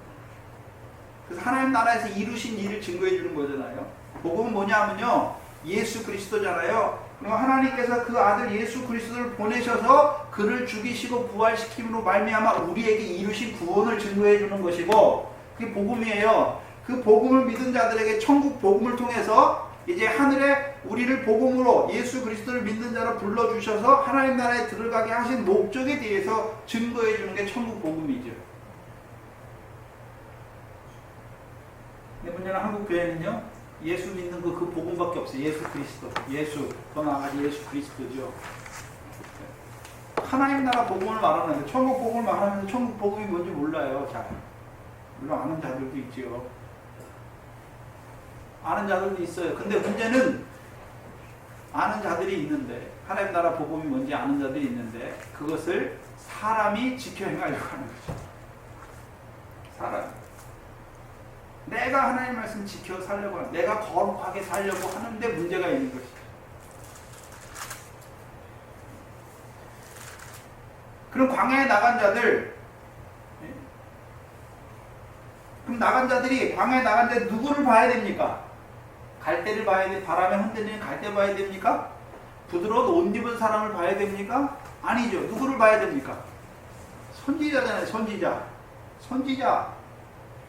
[SPEAKER 3] 그래서 하나님 나라에서 이루신 일을 증거해 주는 거잖아요. 복음은 뭐냐면요, 예수 그리스도잖아요. 그럼 하나님께서 그 아들 예수 그리스도를 보내셔서 그를 죽이시고 부활시킴으로 말미암아 우리에게 이루신 구원을 증거해 주는 것이고, 그게 복음이에요. 그 복음을 믿은 자들에게 천국 복음을 통해서 이제 하늘에 우리를 복음으로 예수 그리스도를 믿는 자로 불러주셔서 하나님 나라에 들어가게 하신 목적에 대해서 증거해 주는 게 천국 복음이죠. 근데 문제는 한국 교회는요, 예수 믿는 그 복음밖에 없어요. 예수 그리스도, 더 나아가서 예수 그리스도죠. 하나님 나라 복음을 말하는데 천국 복음을 말하면서 천국 복음이 뭔지 몰라요. 잘 물론 아는 자들도 있죠. 아는 자들도 있어요. 근데 문제는 아는 자들이 있는데, 하나님 나라 복음이 뭔지 아는 자들이 있는데 그것을 사람이 지켜 행하려고 하는 거죠. 사람. 내가 하나님 말씀 지켜 살려고 하는, 내가 거룩하게 살려고 하는데 문제가 있는 것이죠. 그럼 광야에 나간 자들, 그럼 나간 자들이 광야에 나간 자들 누구를 봐야 됩니까? 갈대를 봐야 돼. 바람에 흔들리는 갈대 봐야 됩니까? 부드러운 옷 입은 사람을 봐야 됩니까? 아니죠. 누구를 봐야 됩니까? 선지자잖아요. 선지자.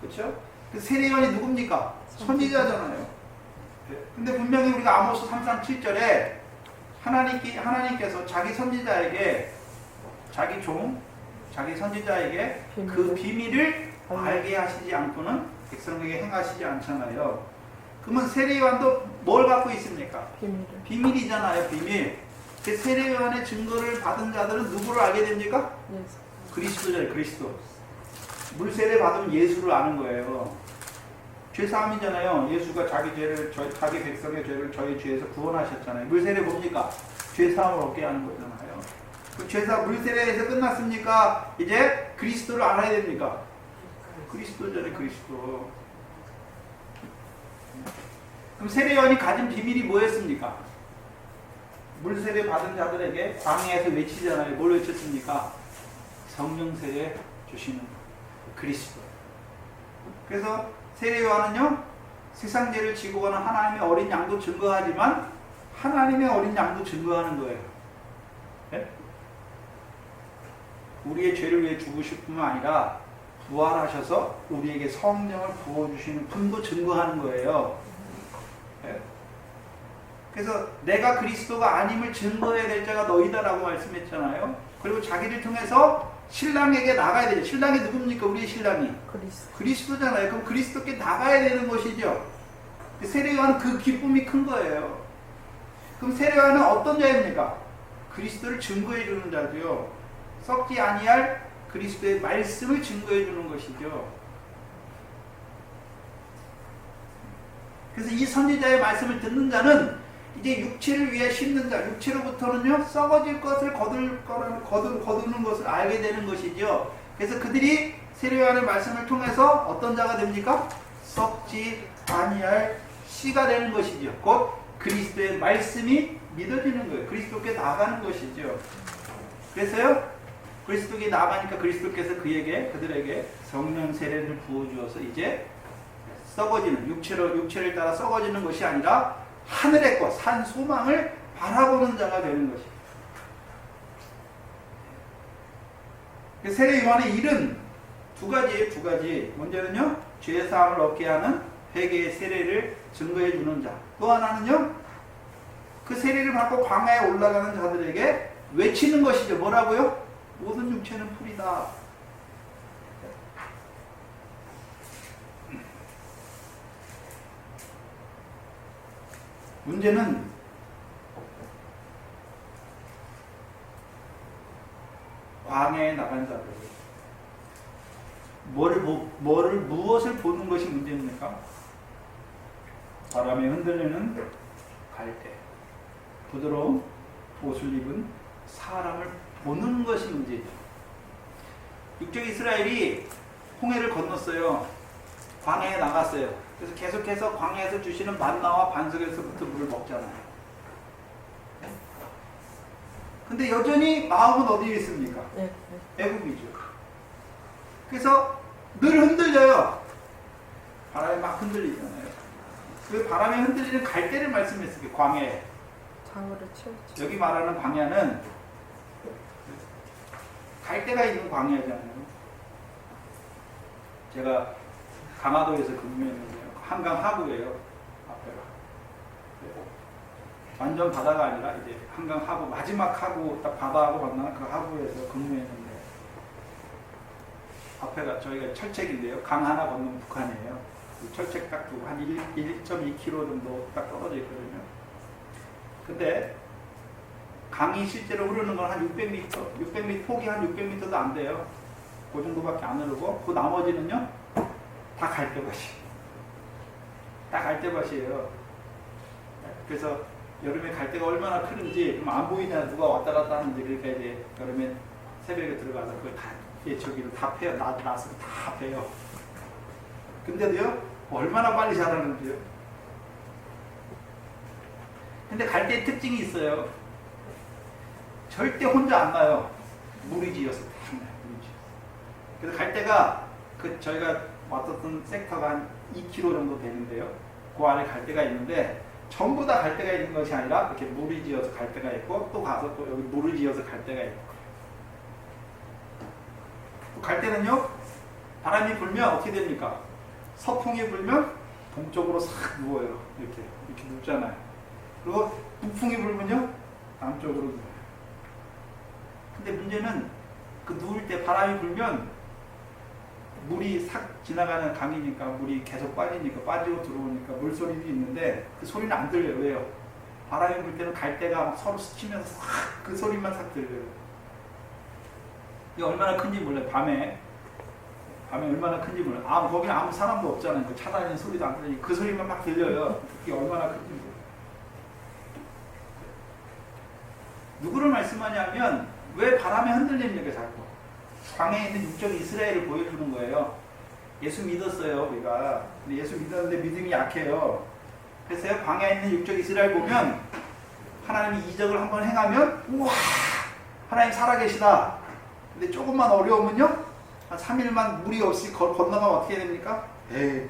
[SPEAKER 3] 그렇죠? 그 세례요한이 누굽니까? 선지자잖아요. 근데 분명히 우리가 아모스 3장 7절에 하나님께서 자기 선지자에게 자기 선지자에게 그 비밀을 알게 하시지 않고는 백성에게 행하시지 않잖아요. 그러면 세례요한도 뭘 갖고 있습니까? 비밀이잖아요. 비밀. 그 세례요한의 증거를 받은 자들은 누구를 알게 됩니까? 그리스도잖아요. 그리스도. 물세례 받으면 예수를 아는 거예요. 죄사함이잖아요. 예수가 자기 백성의 죄를 저희 죄에서 구원하셨잖아요. 물세례 뭡니까? 죄사함을 얻게 하는 거잖아요. 그 물세례에서 끝났습니까? 이제 그리스도를 알아야 됩니까? 그리스도잖아요. 그리스도. 그럼 세례요한이 가진 비밀이 뭐였습니까? 물세례 받은 자들에게 광야에서 외치잖아요. 뭘 외쳤습니까? 성령 세례 주시는 그리스도. 그래서 세례요한은요, 세상 죄를 지고 가는 하나님의 어린 양도 증거하지만 하나님의 어린 양도 증거하는 거예요. 네? 우리의 죄를 위해 죽으실 뿐만 아니라 부활하셔서 우리에게 성령을 부어주시는 분도 증거하는 거예요. 네? 그래서 내가 그리스도가 아님을 증거해야 될 자가 너희다라고 말씀했잖아요. 그리고 자기를 통해서 신랑에게 나가야 되죠. 신랑이 누굽니까? 우리의 신랑이 그리스도잖아요. 그럼 그리스도께 나가야 되는 것이죠. 세례요한은 그 기쁨이 큰 거예요. 그럼 세례요한은 어떤 자입니까? 그리스도를 증거해 주는 자고요. 썩지 아니할 그리스도의 말씀을 증거해 주는 것이죠. 그래서 이 선지자의 말씀을 듣는 자는 이제 육체를 위해 심는 자, 육체로부터는요, 썩어질 것을 거두는 것을 알게 되는 것이죠. 그래서 그들이 세례요한의 말씀을 통해서 어떤 자가 됩니까? 썩지 아니할 씨가 되는 것이죠. 곧 그리스도의 말씀이 믿어지는 거예요. 그리스도께 나가는 것이죠. 그래서요, 그리스도께 나가니까 그리스도께서 그들에게 성령 세례를 부어주어서 이제 썩어지는, 육체를 따라 썩어지는 것이 아니라 하늘의 꽃, 산 소망을 바라보는 자가 되는 것입니다. 세례 요한의 일은 두 가지. 먼저는요, 죄사함을 얻게 하는 회개의 세례를 증거해 주는 자. 또 하나는요, 그 세례를 받고 광야에 올라가는 자들에게 외치는 것이죠. 뭐라고요? 모든 육체는 풀이다. 문제는 광야에 나간 자들, 무엇을 보는 것이 문제입니까? 바람에 흔들리는 갈대, 부드러운 옷을 입은 사람을 보는 것이 문제죠. 육적 이스라엘이 홍해를 건넜어요. 광야에 나갔어요. 그래서 계속해서 광야에서 주시는 만나와 반석에서부터 물을 먹잖아요. 근데 여전히 마음은 어디에 있습니까? 애국이죠. 그래서 늘 흔들려요. 바람에 막 흔들리잖아요. 그 바람에 흔들리는 갈대를 말씀했어요. 광야에.
[SPEAKER 2] 장으로 치우쳐.
[SPEAKER 3] 여기 말하는 광야는 갈대가 있는 광야잖아요. 제가 강화도에서 근무했는데요. 한강 하구예요. 앞에가. 완전 바다가 아니라 이제 한강 하구, 마지막 하구, 딱 바다하고 만나는 그 하구에서 근무했는데, 앞에가 저희가 철책인데요. 강 하나 건너면 북한이에요. 그 철책 딱 두고 한 1.2km 정도 딱 떨어져 있거든요. 근데 강이 실제로 흐르는 건 한 600m, 폭이 한 600m도 안 돼요. 그 정도밖에 안 흐르고, 그 나머지는요, 다 갈대밭이에요. 다 갈대밭이에요. 그래서 여름에 갈대가 얼마나 크는지 안 보이냐, 누가 왔다 갔다 하는지. 그러니까 이제 여름에 새벽에 들어가서 그걸 다 저기를 다 패요. 낫을 다 패요. 근데도요, 얼마나 빨리 자라는지요. 근데 갈대의 특징이 있어요. 절대 혼자 안 나요. 무리지어서 다 나요. 무리지어서. 그래서 갈대가 저희가 왔었던 섹터가 한 2km 정도 되는데요. 그 안에 갈대가 있는데 전부 다 갈대가 있는 것이 아니라 이렇게 물이 지어서 갈대가 있고 또 가서 또 여기 물을 지어서 갈대가 있고 또 갈대는요 바람이 불면 어떻게 됩니까? 서풍이 불면 동쪽으로 싹 누워요. 이렇게 눕잖아요. 그리고 북풍이 불면요 남쪽으로 누워요. 근데 문제는 그 누울 때 바람이 불면 물이 싹 지나가는 강이니까 물이 계속 빠지니까 빠지고 들어오니까 물소리도 있는데 그 소리는 안 들려요. 왜요? 바람이 불 때는 갈대가 막 서로 스치면서 싹 그 소리만 싹 들려요. 이게 얼마나 큰지 몰라요. 밤에 얼마나 큰지 몰라요. 거기는 아무 사람도 없잖아요. 차 다니는 소리도 안 들리니까 그 소리만 막 들려요. 그게 얼마나 큰지 몰라요. 누구를 말씀하냐면 왜 바람에 흔들립니까 자꾸? 광야에 있는 육적 이스라엘을 보여주는 거예요. 예수 믿었어요 우리가. 근데 예수 믿었는데 믿음이 약해요. 그래서 광야에 있는 육적 이스라엘 보면 하나님이 이적을 한번 행하면 우와 하나님 살아계시다. 근데 조금만 어려우면요 한 3일만 물이 없이 건너가면 어떻게 됩니까? 에이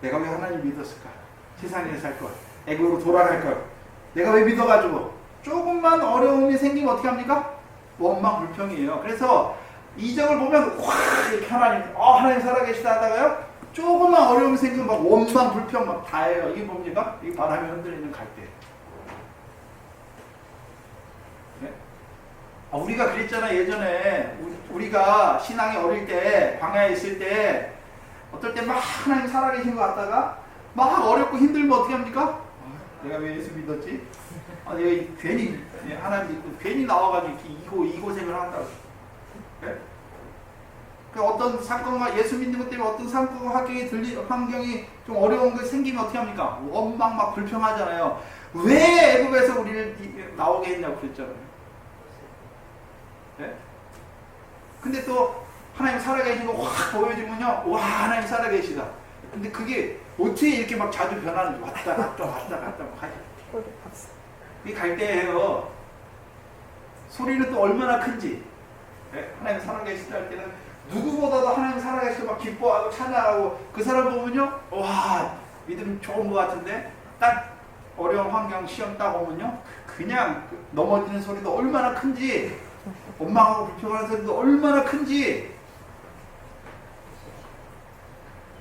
[SPEAKER 3] 내가 왜 하나님 믿었을까? 세상에 살 걸. 애국으로 돌아갈 걸. 내가 왜 믿어가지고 조금만 어려움이 생기면 어떻게 합니까? 원망불평이에요. 그래서 이적을 보면 확 이렇게 하나님 살아계시다 하다가요 조금만 어려움이 생기면 막 원망불평 막 다 해요. 이게 뭡니까? 이게 바람이 흔들리는 갈대. 네? 우리가 그랬잖아 예전에 우리가 신앙이 어릴 때 광야에 있을 때 어떨 때 막 하나님 살아계신 것 같다가 막 어렵고 힘들면 어떻게 합니까? 내가 왜 예수 믿었지? 내가 괜히 하나님 믿고 괜히 나와가지고 이 고생을 한다고. 네? 그 어떤 사건과 예수 믿는 것 때문에 어떤 사건과 환경이 좀 어려운 게 생기면 어떻게 합니까? 원망 막 불평하잖아요. 왜 애국에서 우리를 나오게 했냐고 그랬잖아요. 네? 근데 또 하나님 살아계신 거 확 보여주면요, 와 하나님 살아계시다. 근데 그게 어떻게 이렇게 막 자주 변하는지 왔다 갔다 막 하지. 이게 갈대예요. 소리는 또 얼마나 큰지. 네? 하나님 살아계시다 할 때는 누구보다도 하나님 살아계시고 막 기뻐하고 찬양하고 그 사람 보면요, 와 믿음 좋은 것 같은데 딱 어려운 환경 시험 딱 오면요, 그냥 넘어지는 소리도 얼마나 큰지, 원망하고 불평하는 소리도 얼마나 큰지,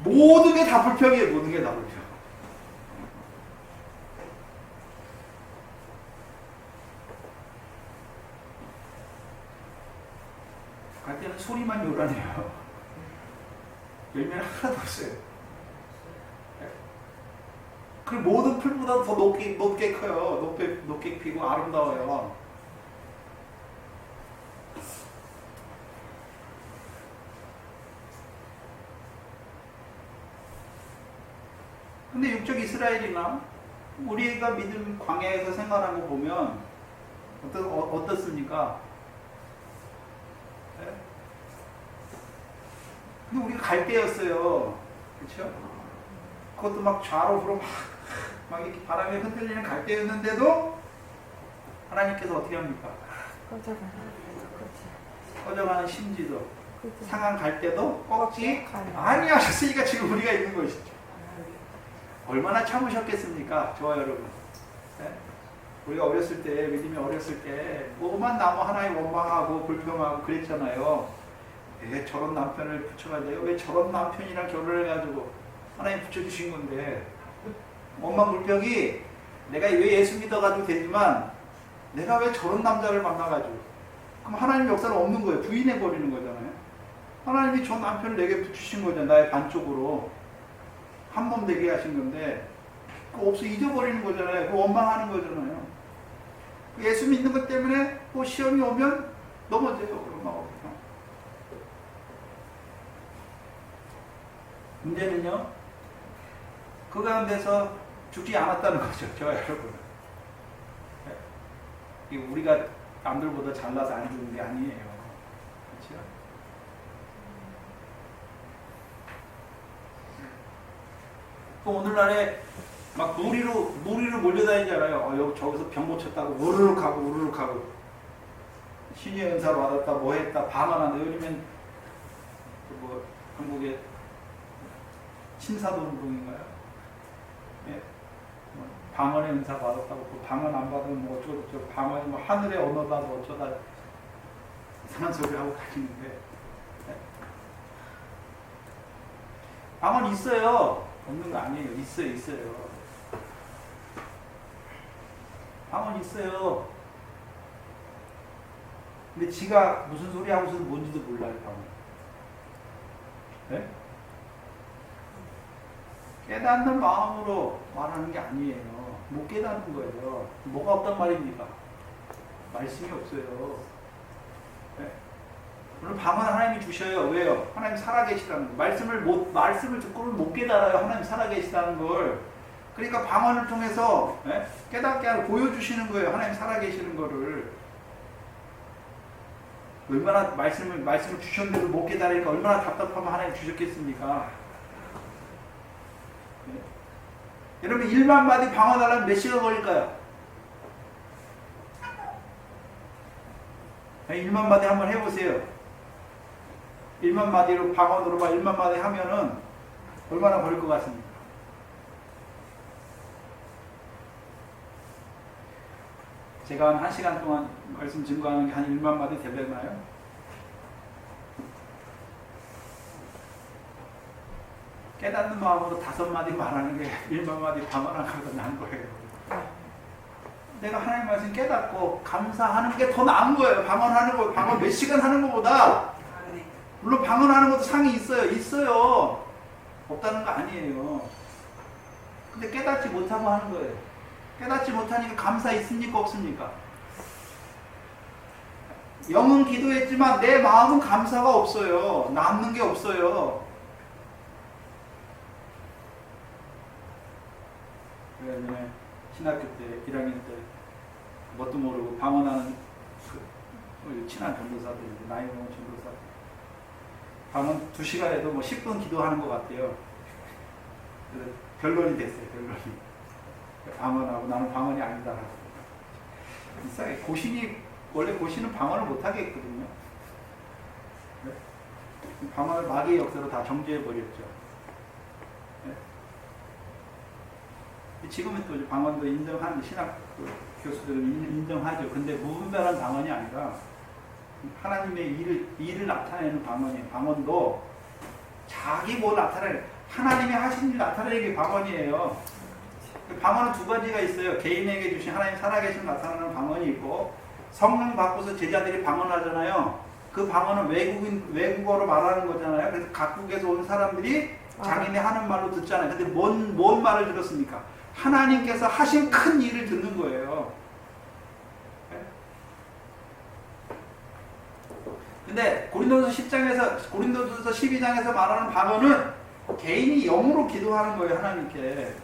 [SPEAKER 3] 모든 게 다 불평이에요. 모든 게 다 불평. 갈 때는 소리만 요란해요. 열매는 하나도 없어요. 그 모든 풀보다 더 높게 커요. 높게 피고 아름다워요. 근데 육적 이스라엘이나 우리가 믿음 광야에서 생활하는 거 보면 어떻습니까? 네? 근데 우리가 갈대였어요. 그렇죠? 그것도 막 좌로 우로 막 이렇게 바람에 흔들리는 갈대였는데도 하나님께서 어떻게 합니까? 꺼져가는 심지도 상한 갈대도 꺾지 아니하셨으니까 지금 우리가 있는 것이죠. 얼마나 참으셨겠습니까? 저와 여러분. 네? 우리가 어렸을 때, 믿음이 어렸을 때 뭐만 나무 하나님 원망하고 불평하고 그랬잖아요. 왜 저런 남편을 붙여가지고 왜 저런 남편이랑 결혼을 해가지고 하나님 붙여주신 건데, 원망 불평이 내가 왜 예수 믿어가지고 되지만 내가 왜 저런 남자를 만나가지고, 그럼 하나님 역사는 없는 거예요. 부인해버리는 거잖아요. 하나님이 저 남편을 내게 붙이신 거잖아요. 나의 반쪽으로 한 몸 되게 하신 건데 그거 없어 잊어버리는 거잖아요. 그거 원망하는 거잖아요. 예수 믿는 것 때문에 뭐 시험이 오면 넘어져요. 그런 문제는요, 그 가운데서 죽지 않았다는 거죠. 저와 여러분. 우리가 남들보다 잘나서 안 죽은 게 아니에요. 그렇죠? 그 오늘날에 막 무리로 몰려다니잖아요. 여기 저기서 병 고쳤다고 우르륵 하고 신의 은사로 받았다 뭐 했다 반환한다. 요즘엔 뭐 한국에 신사도 운동인가요? 예? 방언의 은사 받았다고 그 방언 안 받으면 뭐 어쩌고 저쩌고 방언이 뭐 하늘의 언어다 뭐 어쩌다 이상한 소리 하고 다니는데 예? 방언 있어요. 없는 거 아니에요. 있어요. 방언 있어요. 근데 지가 무슨 소리 하고서 뭔지도 몰라요, 방언. 네? 깨닫는 마음으로 말하는 게 아니에요. 못 깨닫는 거예요. 뭐가 없단 말입니까? 말씀이 없어요. 네? 물론 방언 하나님이 주셔요. 왜요? 하나님 살아계시다는 거. 말씀을 듣고는 못 깨달아요. 하나님 살아계시다는 걸. 그러니까 방언을 통해서 깨닫게 하고 보여주시는 거예요. 하나님 살아계시는 거를. 얼마나 말씀을 주셨는데도 못 깨달으니까 얼마나 답답하면 하나님 주셨겠습니까? 네? 여러분 1만 마디 방언하려면 몇 시간 걸릴까요? 1만 마디 한번 해보세요. 1만 마디로 방언으로 1만 마디 하면은 얼마나 걸릴 것 같습니까? 제가 한 1시간 동안 말씀 증거하는 게 한 1만 마디 되나요? 깨닫는 마음으로 5마디 말하는 게 1만 마디 방언하는 것보다 나은 거예요. 내가 하나님 말씀 깨닫고 감사하는 게 더 나은 거예요. 방언하는 거, 방언 몇 시간 하는 것보다. 물론 방언하는 것도 상이 있어요. 없다는 거 아니에요. 근데 깨닫지 못하고 하는 거예요. 깨닫지 못하니까 감사 있습니까? 없습니까? 영은 기도했지만 내 마음은 감사가 없어요. 남는 게 없어요. 예전에 신학교 때 1학년 때 뭣도 모르고 방언하는 친한 전도사들인데 나이 먹은 전도사 방언 2시간에도 뭐 10분 기도하는 것 같아요. 그래서 결론이 됐어요. 결론이. 방언하고 나는 방언이 아니다. 이상하게 원래 고신은 방언을 못하게 했거든요. 네? 방언을 마귀의 역사로 다 정죄해버렸죠. 네? 지금은 또 방언도 인정하는 신학 교수들은 인정하죠. 근데 무분별한 방언이 아니라 하나님의 일을 나타내는 방언이에요. 방언도 자기 뭐 나타내는 하나님이 하신 일 나타내는 게 방언이에요. 방언은 2가지가 있어요. 개인에게 주신 하나님 살아계신 나타나는 방언이 있고 성령 받고서 제자들이 방언하잖아요. 그 방언은 외국어로 말하는 거잖아요. 그래서 각국에서 온 사람들이 자기네 하는 말로 듣잖아요. 근데 뭔 말을 들었습니까? 하나님께서 하신 큰 일을 듣는 거예요. 근데 고린도서 12장에서 말하는 방언은 개인이 영으로 기도하는 거예요. 하나님께.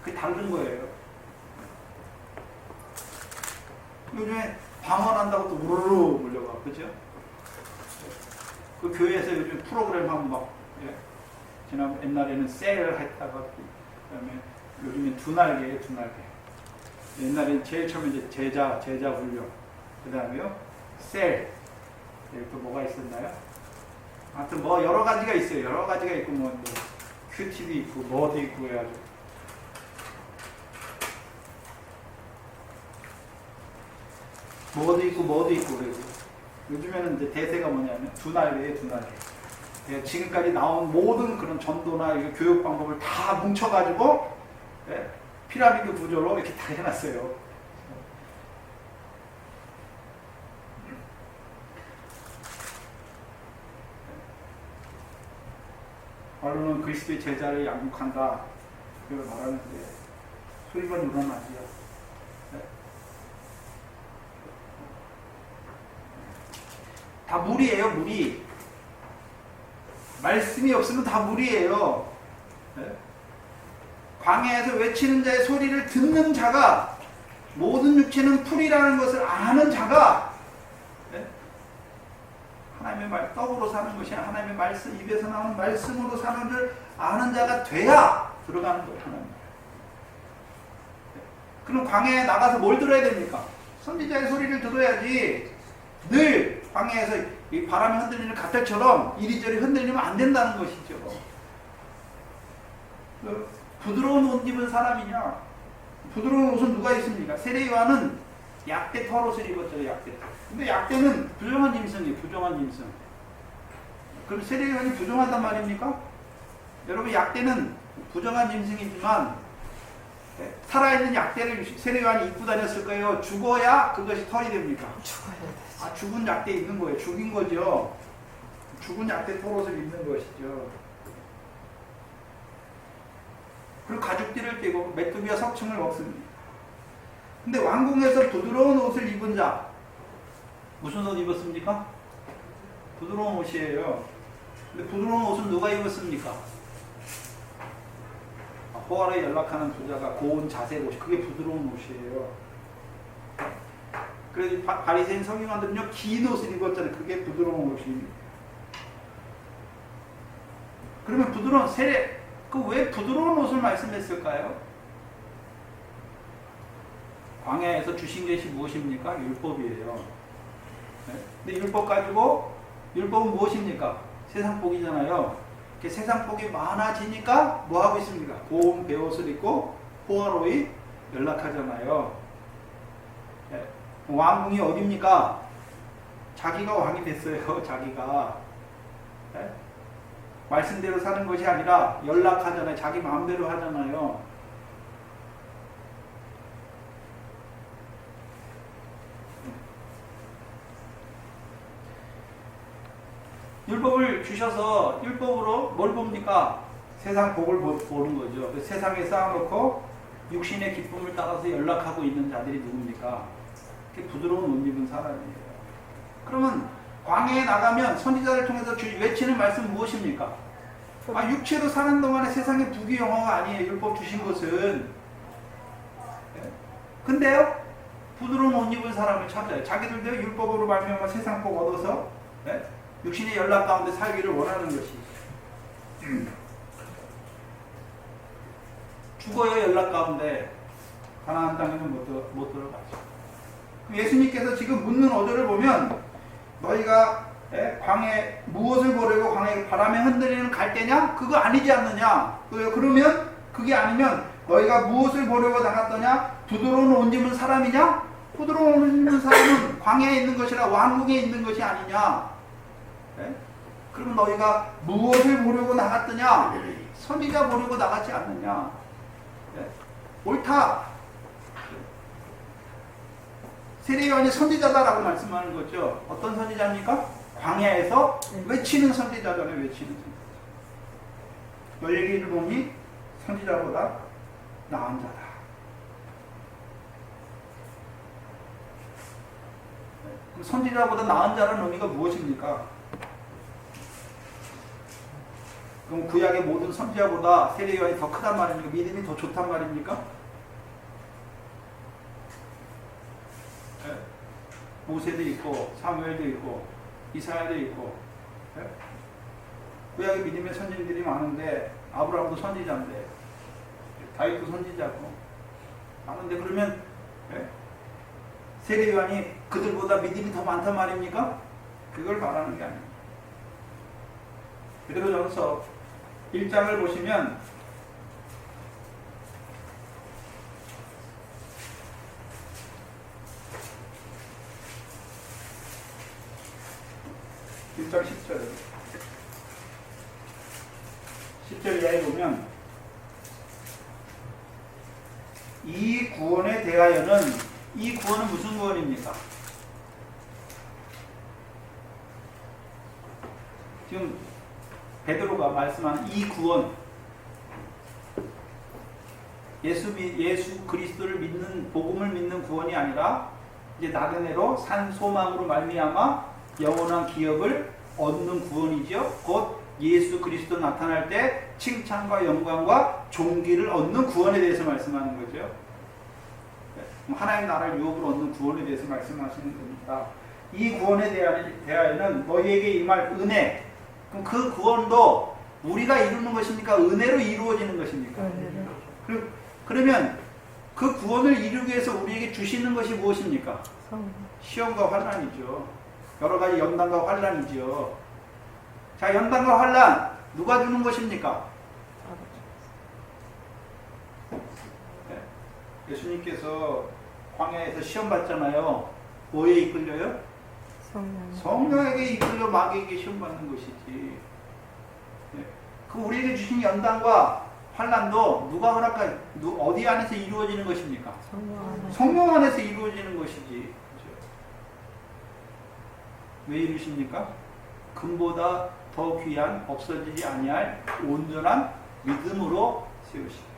[SPEAKER 3] 그게 다른 거예요. 요즘에 방언한다고 또 우르르 몰려가, 그죠? 그 교회에서 요즘 프로그램 하면 막, 지난 옛날에는 셀을 했다가, 그다음에 요즘엔 2날개예요, 2날개. 옛날엔 제일 처음에 이제 제자 훈련, 그다음에요 셀. 여기 또 뭐가 있었나요? 하여튼 뭐 여러 가지가 있어요. 여러 가지가 있고 뭐 큐티도 있고 뭐도 있고 해가지고. 뭐도 있고 그래서 요즘에는 이제 대세가 뭐냐면 2날개예요, 2날개. 지금까지 나온 모든 그런 전도나 교육 방법을 다 뭉쳐가지고 피라미드 구조로 이렇게 다 해놨어요. 바로는 그리스도의 제자를 양육한다. 그걸 말하는데 소리가 늘어나지요. 다 무리예요, 무리. 말씀이 없으면 다 무리예요. 광야에서 외치는 자의 소리를 듣는 자가, 모든 육체는 풀이라는 것을 아는 자가 하나님의 떡으로 사는 것이 하나님의 말씀, 입에서 나오는 말씀으로 사는 줄 아는 자가 돼야 들어가는 거예요. 하나님. 그럼 광야에 나가서 뭘 들어야 됩니까? 선지자의 소리를 들어야지. 늘 광야에서 이 바람이 흔들리는 갓달처럼 이리저리 흔들리면 안 된다는 것이죠. 부드러운 옷 입은 사람이냐? 부드러운 옷은 누가 입습니까? 세례요한은 약대 털옷을 입었죠. 약대 털. 근데 약대는 부정한 짐승이에요. 부정한 짐승. 그럼 세례요한이 부정하단 말입니까? 여러분, 약대는 부정한 짐승이지만 살아있는 약대를 세례요한이 입고 다녔을까요? 죽어야 그것이 털이 됩니까?
[SPEAKER 2] 죽어야 돼.
[SPEAKER 3] 아, 죽은 약대 입는 거예요. 죽인 거죠. 죽은 약대 털옷을 입는 것이죠. 그리고 가죽띠를 떼고 메뚜기와 석층을 먹습니다. 근데 왕궁에서 부드러운 옷을 입은 자, 무슨 옷 입었습니까? 부드러운 옷이에요. 근데 부드러운 옷은 누가 입었습니까? 포화로에 연락하는 부자가 고운 자색 옷이, 그게 부드러운 옷이에요. 그래서 바리새인 서기관들은요, 긴 옷을 입었잖아요. 그게 부드러운 옷입니다. 그러면 부드러운 세례, 왜 부드러운 옷을 말씀했을까요? 광야에서 주신 것이 무엇입니까? 율법이에요. 네? 근데 율법 가지고, 율법은 무엇입니까? 세상 복이잖아요. 세상 복이 많아지니까 뭐 하고 있습니까? 고운 베옷을 입고 포화로이 연락하잖아요. 네. 왕궁이 어딥니까? 자기가 왕이 됐어요. 자기가. 네? 말씀대로 사는 것이 아니라 연락하잖아요. 자기 마음대로 하잖아요. 율법을 주셔서 율법으로 뭘 봅니까? 세상 복을 보는 거죠. 세상에 쌓아놓고 육신의 기쁨을 따라서 연락하고 있는 자들이 누굽니까? 부드러운 옷 입은 사람이에요. 그러면 광야에 나가면 선지자를 통해서 외치는 말씀 무엇입니까? 아, 육체로 사는 동안에 세상의 부귀영화가 아니에요. 율법 주신 것은. 근데요, 부드러운 옷 입은 사람을 찾아요. 자기들도 율법으로 말미암아 세상 복 얻어서 육신의 연락 가운데 살기를 원하는 것이. 죽어야 연락 가운데 가나안 땅에는 못 들어가죠. 예수님께서 지금 묻는 어조를 보면 너희가 광해 무엇을 보려고 광해 바람에 흔들리는 갈대냐? 그거 아니지 않느냐? 그러면 그게 아니면 너희가 무엇을 보려고 나갔더냐? 부드러운 옷 입은 사람이냐? 부드러운 옷 입은 사람은 광야에 있는 것이라 왕궁에 있는 것이 아니냐? 그러면 너희가 무엇을 보려고 나갔더냐? 선지자 보려고 나갔지 않느냐? 옳다. 세례요한이 선지자다라고 말씀하는 거죠. 어떤 선지자입니까? 광야에서 외치는 선지자잖아요. 외치는 선지자. 너희에게 이르노니 선지자보다 나은 자다. 그럼 선지자보다 나은 자라는 의미가 무엇입니까? 그럼 구약의 모든 선지자보다 세례요한이 더 크단 말입니까? 믿음이 더 좋단 말입니까? 모세도 있고 사무엘도 있고 이사야도 있고 구약의 믿음의 선지자들이 많은데 아브라함도 선지자인데 다윗도 선지자고 많은데 그러면 세례요한이 그들보다 믿음이 더 많단 말입니까? 그걸 말하는 게 아닙니다. 베드로전서 1장을 보시면 (1장 10절) 10절 이하에 보면 이 구원에 대하여는 이 구원은 무슨 구원입니까? 지금 베드로가 말씀하는 이 구원, 예수 그리스도를 믿는 복음을 믿는 구원이 아니라 이제 나그네로 산 소망으로 말미암아 영원한 기업을 얻는 구원이죠. 곧 예수 그리스도 나타날 때 칭찬과 영광과 존귀를 얻는 구원에 대해서 말씀하는 거죠. 하나님 나라를 유업으로 얻는 구원에 대해서 말씀하시는 겁니다. 이 구원에 대하여는 너희에게 임할 은혜, 그럼 그 구원도 우리가 이루는 것입니까? 은혜로 이루어지는 것입니까? 그러면 그 구원을 이루기 위해서 우리에게 주시는 것이 무엇입니까? 시험과 환난이죠. 여러 가지 연단과 환난이죠. 자, 연단과 환난 누가 주는 것입니까? 예수님께서 광야에서 시험 받잖아요. 뭐에 이끌려요? 성령에게 이끌려 마귀에게 시험 받는 것이지. 그 우리에게 주신 연단과 환난도 누가 허락한 어디 안에서 이루어지는 것입니까? 성령 안에서 이루어지는 것이지. 그렇죠? 왜 이루십니까? 금보다 더 귀한 없어지지 아니할 온전한 믿음으로 세우시고.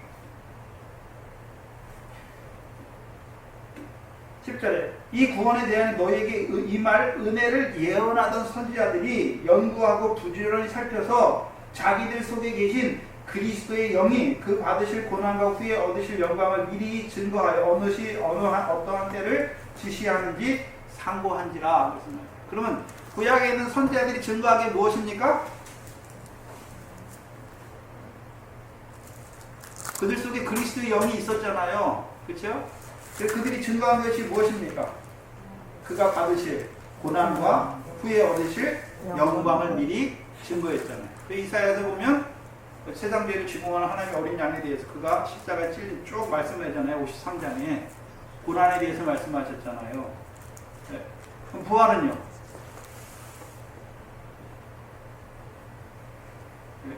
[SPEAKER 3] 10절에 이 구원에 대한 너에게 임할 은혜를 예언하던 선지자들이 연구하고 부지런히 살펴서 자기들 속에 계신 그리스도의 영이 그 받으실 고난과 후에 얻으실 영광을 미리 증거하여 어떠한 때를 지시하는지 상고한지라. 그러면 구약에 있는 선지자들이 증거하게 무엇입니까? 그들 속에 그리스도의 영이 있었잖아요. 그렇죠? 그들이 증거한 것이 무엇입니까? 그가 받으실 고난과 후에 얻으실 영광을 미리 증거했잖아요. 이사야에서 보면 세상 죄를 지공하는 하나님의 어린 양에 대해서 그가 십자가에 찔린 쭉 말씀하잖아요. 53장에 고난에 대해서 말씀하셨잖아요. 네. 그럼 부활은요? 네.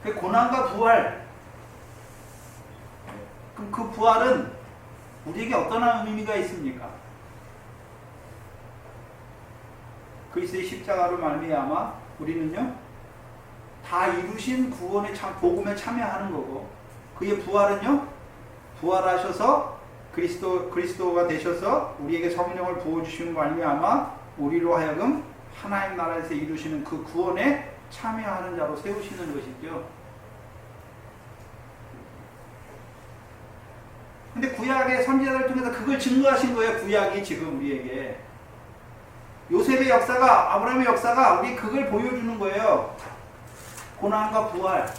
[SPEAKER 3] 그 고난과 부활, 그럼 그 부활은 우리에게 어떤 의미가 있습니까? 그리스도의 십자가로 말미암아 우리는요 다 이루신 구원의 복음에 참여하는 거고, 그의 부활은요 부활하셔서 그리스도가 되셔서 우리에게 성령을 부어주시는 말미암아 우리로 하여금 하나님 나라에서 이루시는 그 구원에 참여하는 자로 세우시는 것이죠. 근데 구약의 선지자들을 통해서 그걸 증거하신 거예요. 구약이 지금 우리에게. 요셉의 역사가, 아브라함의 역사가 우리 그걸 보여주는 거예요. 고난과 부활,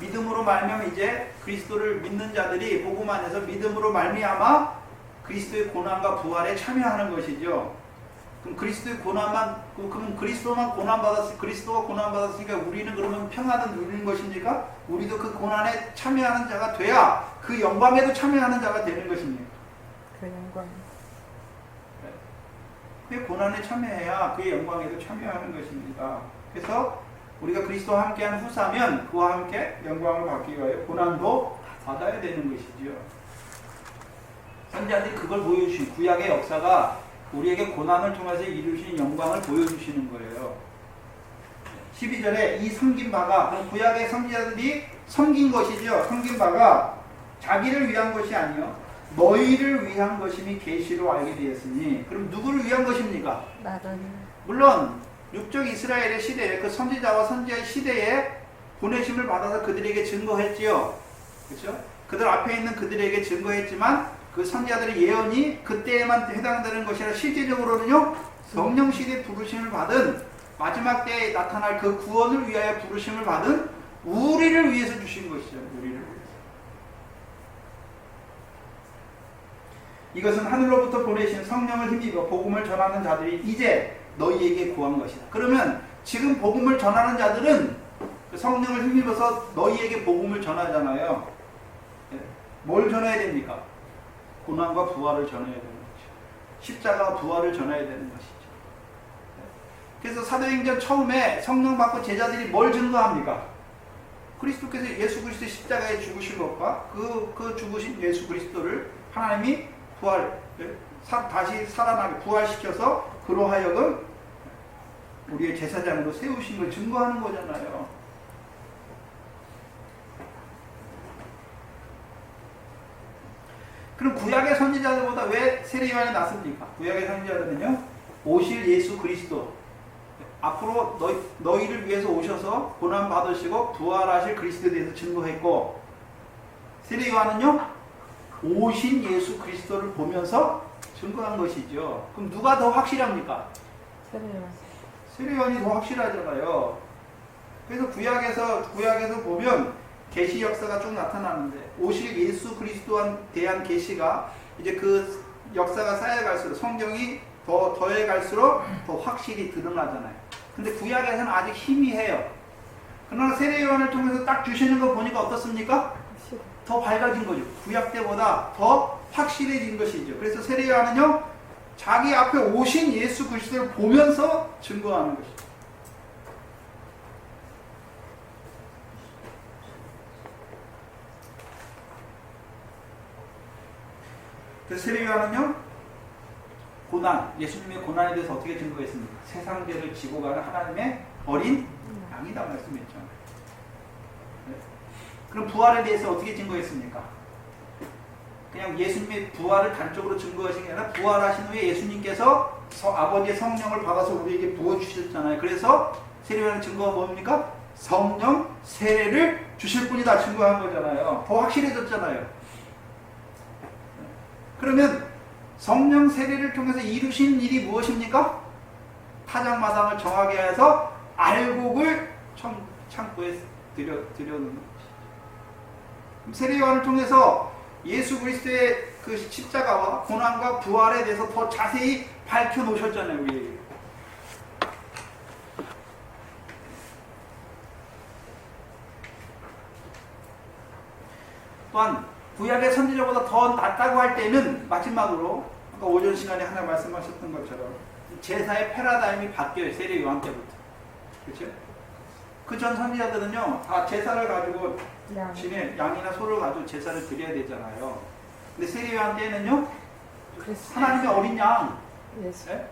[SPEAKER 3] 믿음으로 말미암아 이제 그리스도를 믿는 자들이 복음 안에서 믿음으로 말미암아 그리스도의 고난과 부활에 참여하는 것이죠. 그럼 그리스도의 고난만, 그럼 그리스도가 고난받았으니까 우리는 그러면 평안을 누리는 것입니까? 우리도 그 고난에 참여하는 자가 돼야 그 영광에도 참여하는 자가 되는 것입니까?
[SPEAKER 2] 그 영광.
[SPEAKER 3] 그 고난에 참여해야 그 영광에도 참여하는 것입니다. 그래서 우리가 그리스도와 함께한 후사면 그와 함께 영광을 받기 위하여 고난도 받아야 되는 것이지요. 선지자들이 그걸 보여주신 구약의 역사가 우리에게 고난을 통해서 이루신 영광을 보여주시는 거예요. 12절에 이 섬긴 바가, 구약의 선지자들이 섬긴 것이죠. 섬긴 바가 자기를 위한 것이 아니요 너희를 위한 것임이 계시로 알게 되었으니, 그럼 누구를 위한 것입니까?
[SPEAKER 2] 나를.
[SPEAKER 3] 물론 육적 이스라엘의 시대에 그 선지자와 선지자의 시대에 보내심을 받아서 그들에게 증거했지요. 그렇죠? 그들 앞에 있는 그들에게 증거했지만 그 선지자들의 예언이 그때에만 해당되는 것이라 실제적으로는요 성령 시대 부르심을 받은 마지막 때에 나타날 그 구원을 위하여 부르심을 받은 우리를 위해서 주신 것이죠. 우리를 위해서. 이것은 하늘로부터 보내신 성령을 힘입어 복음을 전하는 자들이 이제 너희에게 구한 것이다. 그러면 지금 복음을 전하는 자들은 성령을 힘입어서 너희에게 복음을 전하잖아요. 뭘 전해야 됩니까? 고난과 부활을 전해야 되는 것이죠. 십자가와 부활을 전해야 되는 것이죠. 그래서 사도행전 처음에 성령 받고 제자들이 뭘 증거합니까? 그리스도께서 예수 그리스도의 십자가에 죽으신 것과 그 죽으신 예수 그리스도를 하나님이 다시 살아나게 부활시켜서 그로 하여금 우리의 제사장으로 세우신 걸 증거하는 거잖아요. 그럼 구약의 선지자들보다 왜 세례요한이 낫습니까? 구약의 선지자들은요 오실 예수 그리스도, 앞으로 너희를 위해서 오셔서 고난 받으시고 부활하실 그리스도에 대해서 증거했고, 세례요한은요 오신 예수 그리스도를 보면서 증거한 것이죠. 그럼 누가 더 확실합니까? 세례요한이 더 확실하잖아요. 그래서 구약에서 보면 계시 역사가 쭉 나타나는데 오실 예수 그리스도에 대한 계시가 이제 그 역사가 쌓여갈수록 성경이 더해갈수록 더 확실히 드러나잖아요. 근데 구약에서는 아직 희미해요. 그러나 세례 요한을 통해서 딱 주시는 거 보니까 어떻습니까?
[SPEAKER 2] 확실히.
[SPEAKER 3] 더 밝아진 거죠. 구약 때보다 더 확실해진 것이죠. 그래서 세례 요한은요, 자기 앞에 오신 예수 그리스도를 보면서 증거하는 것이죠. 그래서 세례 요한은요, 고난, 예수님의 고난에 대해서 어떻게 증거했습니까? 세상 죄를 지고 가는 하나님의 어린 양이다 말씀했죠. 네. 그럼 부활에 대해서 어떻게 증거했습니까? 그냥 예수님의 부활을 단적으로 증거하신 게 아니라 부활하신 후에 예수님께서 아버지의 성령을 받아서 우리에게 부어주셨잖아요. 그래서 세례요한의 증거가 뭡니까? 성령 세례를 주실 분이다 증거한 거잖아요. 더 확실해졌잖아요. 그러면 성령 세례를 통해서 이루신 일이 무엇입니까? 타작마당을 정하게 해서 알곡을 창고에 들여놓는 것이죠. 세례요한을 통해서 예수 그리스도의 그 십자가와 고난과 부활에 대해서 더 자세히 밝혀 놓으셨잖아요, 우리에게. 또한 구약의 선지자보다 더 낫다고 할 때는 마지막으로 아까 오전 시간에 하나 말씀하셨던 것처럼 제사의 패러다임이 바뀌어요. 세례 요한 때부터. 그렇죠? 그 전 선지자들은요, 다 제사를 가지고 양이나 소를 가지고 제사를 드려야 되잖아요. 근데 세례 요한 때는요, 하나님의 어린 양, 네?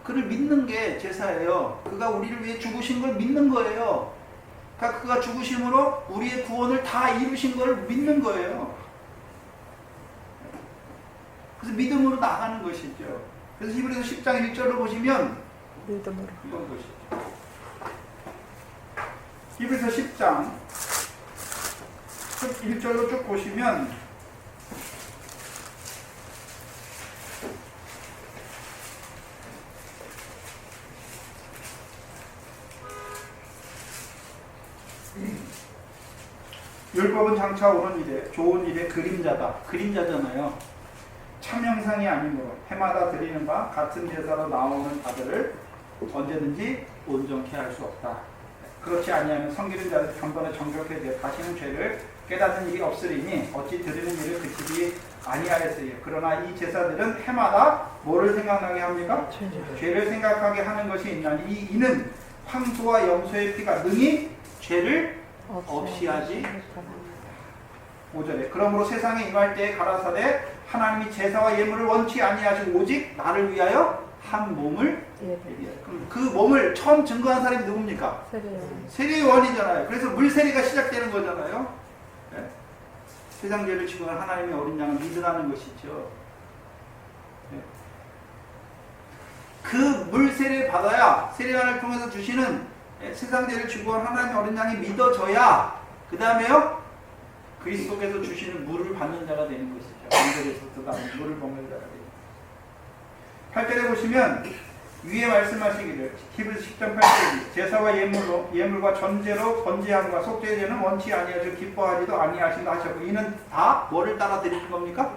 [SPEAKER 3] 그를 믿는 게 제사예요. 그가 우리를 위해 죽으신 걸 믿는 거예요. 그러니까 그가 죽으심으로 우리의 구원을 다 이루신 걸 믿는 거예요. 그래서 믿음으로 나가는 것이죠. 그래서 히브리서 10장 1절을 보시면
[SPEAKER 2] 믿음으로
[SPEAKER 3] 이건 보시죠. 히브리서 10장 1절로 쭉 보시면 율법은 장차 오는 일에 좋은 일의 그림자다. 그림자잖아요. 참 형상이 아니므로 해마다 드리는 바 같은 제사로 나오는 바들을 언제든지 온전케 할 수 없다. 그렇지 아니하면 섬기는 자들 경건에 정결케 되어 다시는 죄를 깨닫는 일이 없으리니 어찌 드리는 일을 그치지 아니하였으리요. 그러나 이 제사들은 해마다 뭐를 생각나게 합니까? 죄를 생각하게 하는 것이 있나니 이는 황소와 염소의 피가 능히 죄를 없이 하지. 5절에 그러므로 세상에 임할 때에 가라사대 하나님이 제사와 예물을 원치 아니하시고 오직 나를 위하여 한 몸을 그럼 그 몸을 처음 증거한 사람이 누굽니까? 세례요한이잖아요. 그래서 물세례가 시작되는 거잖아요. 네? 세상 죄를 지고 간 하나님의 어린 양을 믿으라는 것이죠. 네? 그 물세례 받아야 세례요한을 통해서 주시는 세상 죄를 지고 간 하나님의 어린 양이 믿어져야 그 다음에요 그리스도께서 주시는 물을 받는 자가 되는 것이죠. 안전에서 물을 먹는 자가 되는 것이죠. 8절에 보시면 위에 말씀하시기를 히브리서 10장 8절에 제사와 예물과 전제로 번제함과 속죄제는 원치 아니하시고 기뻐하지도 아니하신다 하셨고 이는 다 뭐를 따라 드리는 겁니까?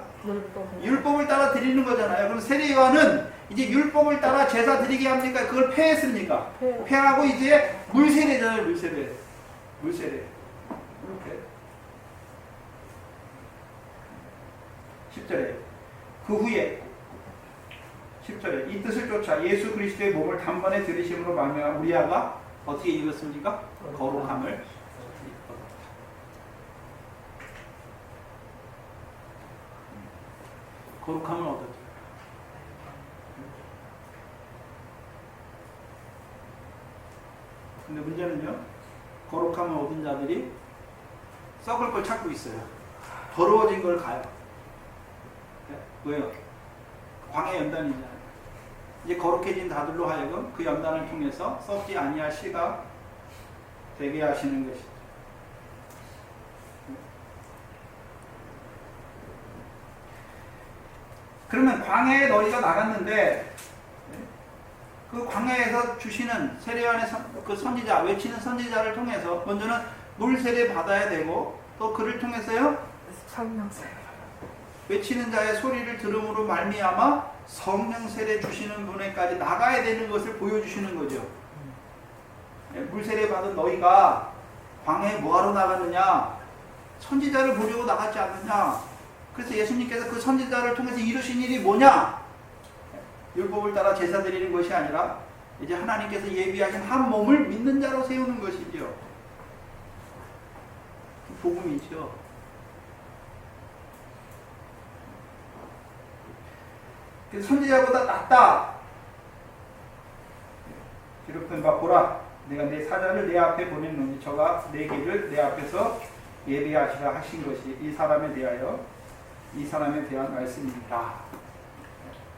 [SPEAKER 3] 율법을 따라 드리는 거잖아요. 그럼 세례요한은 이제 율법을 따라 제사 드리게 합니까? 그걸 폐했습니까? 폐하고 이제 물세례잖아요. 물세례. 이렇게 10절에 그 후에 10절에 이 뜻을 쫓아 예수 그리스도의 몸을 단번에 들이심으로 말미암아 우리아가 어떻게 이뤘습니까? 거룩함을 얻었죠. 근데 문제는요, 거룩함을 얻은 자들이 썩을 걸 찾고 있어요. 더러워진 걸 가요. 네? 왜요? 광해 연단이잖아요. 이제 거룩해진 자들로 하여금 그 연단을 통해서 썩지 아니할 씨가 되게 하시는 것이죠. 그러면 광해에 너희가 나갔는데 그 광야에서 주시는 세례요한의 그 선지자, 외치는 선지자를 통해서 먼저는 물세례 받아야 되고 또 그를 통해서요
[SPEAKER 2] 성령세례
[SPEAKER 3] 외치는 자의 소리를 들음으로 말미암아 성령세례 주시는 분에까지 나가야 되는 것을 보여주시는 거죠. 물세례 받은 너희가 광야에 뭐하러 나갔느냐? 선지자를 보려고 나갔지 않느냐? 그래서 예수님께서 그 선지자를 통해서 이루신 일이 뭐냐? 율법을 따라 제사 드리는 것이 아니라 이제 하나님께서 예비하신 한 몸을 믿는 자로 세우는 것이죠. 복음이죠. 그래서 선지자보다 낫다. 기록된 바 보라, 내가 내 사자를 내 앞에 보냈노니 저가 내 길을 내 앞에서 예비하시라 하신 것이 이 사람에 대한 말씀입니다.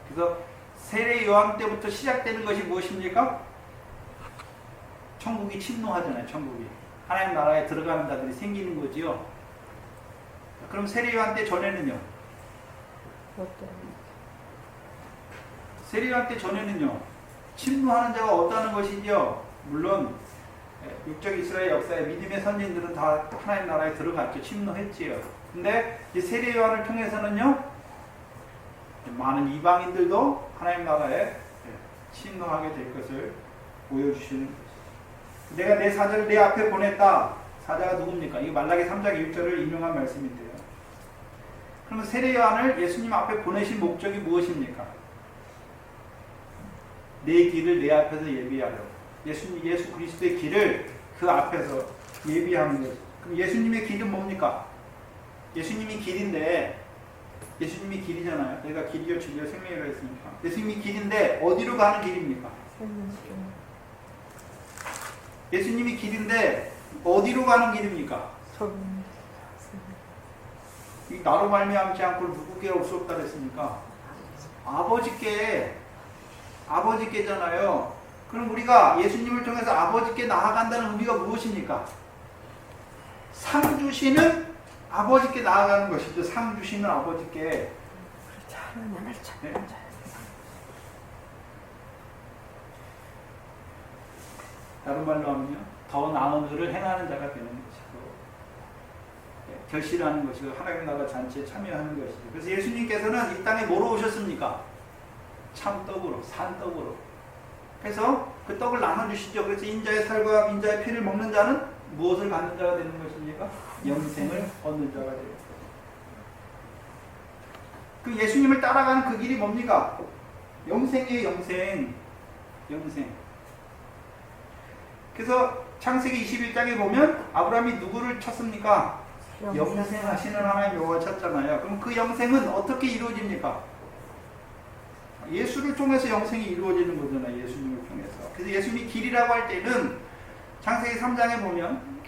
[SPEAKER 3] 그래서 세례 요한 때부터 시작되는 것이 무엇입니까? 천국이 침노하잖아요. 천국이 하나님 나라에 들어가는 자들이 생기는 거지요. 그럼 세례 요한 때 전에는요? 세례 요한 때 전에는요? 침노하는 자가 없다는 것이죠. 물론 육적 이스라엘 역사에 믿음의 선진들은 다 하나님 나라에 들어갔죠. 침노했지요. 근데 이 세례 요한을 통해서는요, 많은 이방인들도 하나님 나라에 침노하게 될 것을 보여주시는 거죠. 내가 내 사자를 내 앞에 보냈다. 사자가 누굽니까? 이거 말라기 3장 1절을 인용한 말씀인데요. 그러면 세례 요한을 예수님 앞에 보내신 목적이 무엇입니까? 내 길을 내 앞에서 예비하려고. 예수 그리스도의 길을 그 앞에서 예비하는 거죠. 그럼 예수님의 길은 뭡니까? 예수님이 길인데, 예수님이 길이잖아요. 내가 길이요 진리요 생명이라 했으니까. 예수님이 길인데 어디로 가는 길입니까? 예수님이 길인데 어디로 가는 길입니까? 이 나로 말미암지 않고 누구께 올 수 없다 그랬으니까 아버지께잖아요. 그럼 우리가 예수님을 통해서 아버지께 나아간다는 의미가 무엇입니까? 상 주시는 아버지께 나아가는 것이죠. 상 주시는 아버지께.
[SPEAKER 2] 하나님을 찾는 자.
[SPEAKER 3] 다른 말로 하면요, 더 나은 일을 행하는 자가 되는 것이고, 결실하는 것이고, 하나님 나라 잔치에 참여하는 것이죠. 그래서 예수님께서는 이 땅에 뭐로 오셨습니까? 참떡으로, 산떡으로. 그래서 그 떡을 나눠주시죠. 그래서 인자의 살과 인자의 피를 먹는 자는 무엇을 갖는 자가 되는 것입니까? 영생을 얻는 자가 되는 것입니다. 그 예수님을 따라가는 그 길이 뭡니까? 영생이에요, 영생. 그래서 창세기 21장에 보면 아브라함이 누구를 쳤습니까? 영생하시는 하나님 여호와 쳤잖아요. 그럼 그 영생은 어떻게 이루어집니까? 예수를 통해서 영생이 이루어지는 거잖아요. 예수님을 통해서. 그래서 예수님이 길이라고 할 때는 창세기 3장에 보면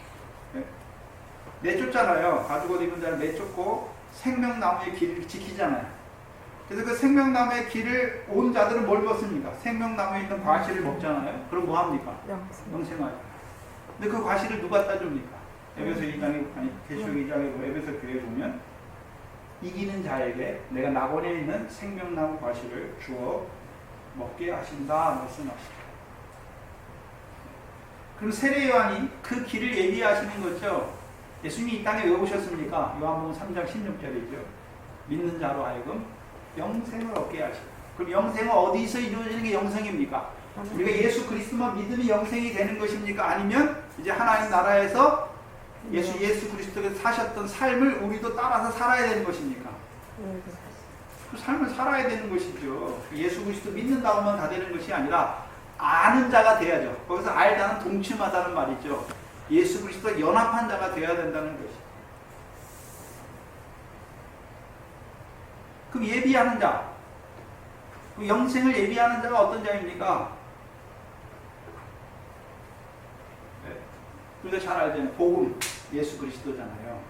[SPEAKER 3] 내쫓잖아요. 가죽 옷 입은 자를 내쫓고 생명나무의 길을 지키잖아요. 그래서 그 생명나무의 길을 온 자들은 뭘 먹습니까? 생명나무에 있는 과실을 먹잖아요. 그럼 뭐 합니까? 영생하죠. 근데 그 과실을 누가 따줍니까? 에베소 2장에, 아니, 계시록 2장에, 에베소 교회에 보면 이기는 자에게 내가 낙원에 있는 생명나무 과실을 주어 먹게 하신다 말씀하시죠. 그럼 세례 요한이 그 길을 예비하시는 거죠. 예수님이 이 땅에 왜 오셨습니까? 요한복음 3장 16절이죠. 믿는 자로 하여금 영생을 얻게 하시고. 그럼 영생은 어디서 이루어지는 게 영생입니까? 우리가 예수 그리스도만 믿음이 영생이 되는 것입니까? 아니면 이제 하나님 나라에서 예수 그리스도께서 사셨던 삶을 우리도 따라서 살아야 되는 것입니까? 그 삶을 살아야 되는 것이죠. 예수 그리스도 믿는다고만 다 되는 것이 아니라 아는 자가 돼야죠. 거기서 알다는 동침하다는 말이죠. 예수 그리스도와 연합한 자가 되어야 된다는 것이. 그럼 예비하는 자, 그 영생을 예비하는 자가 어떤 자입니까? 우리가 잘 알잖아요. 복음, 예수 그리스도잖아요.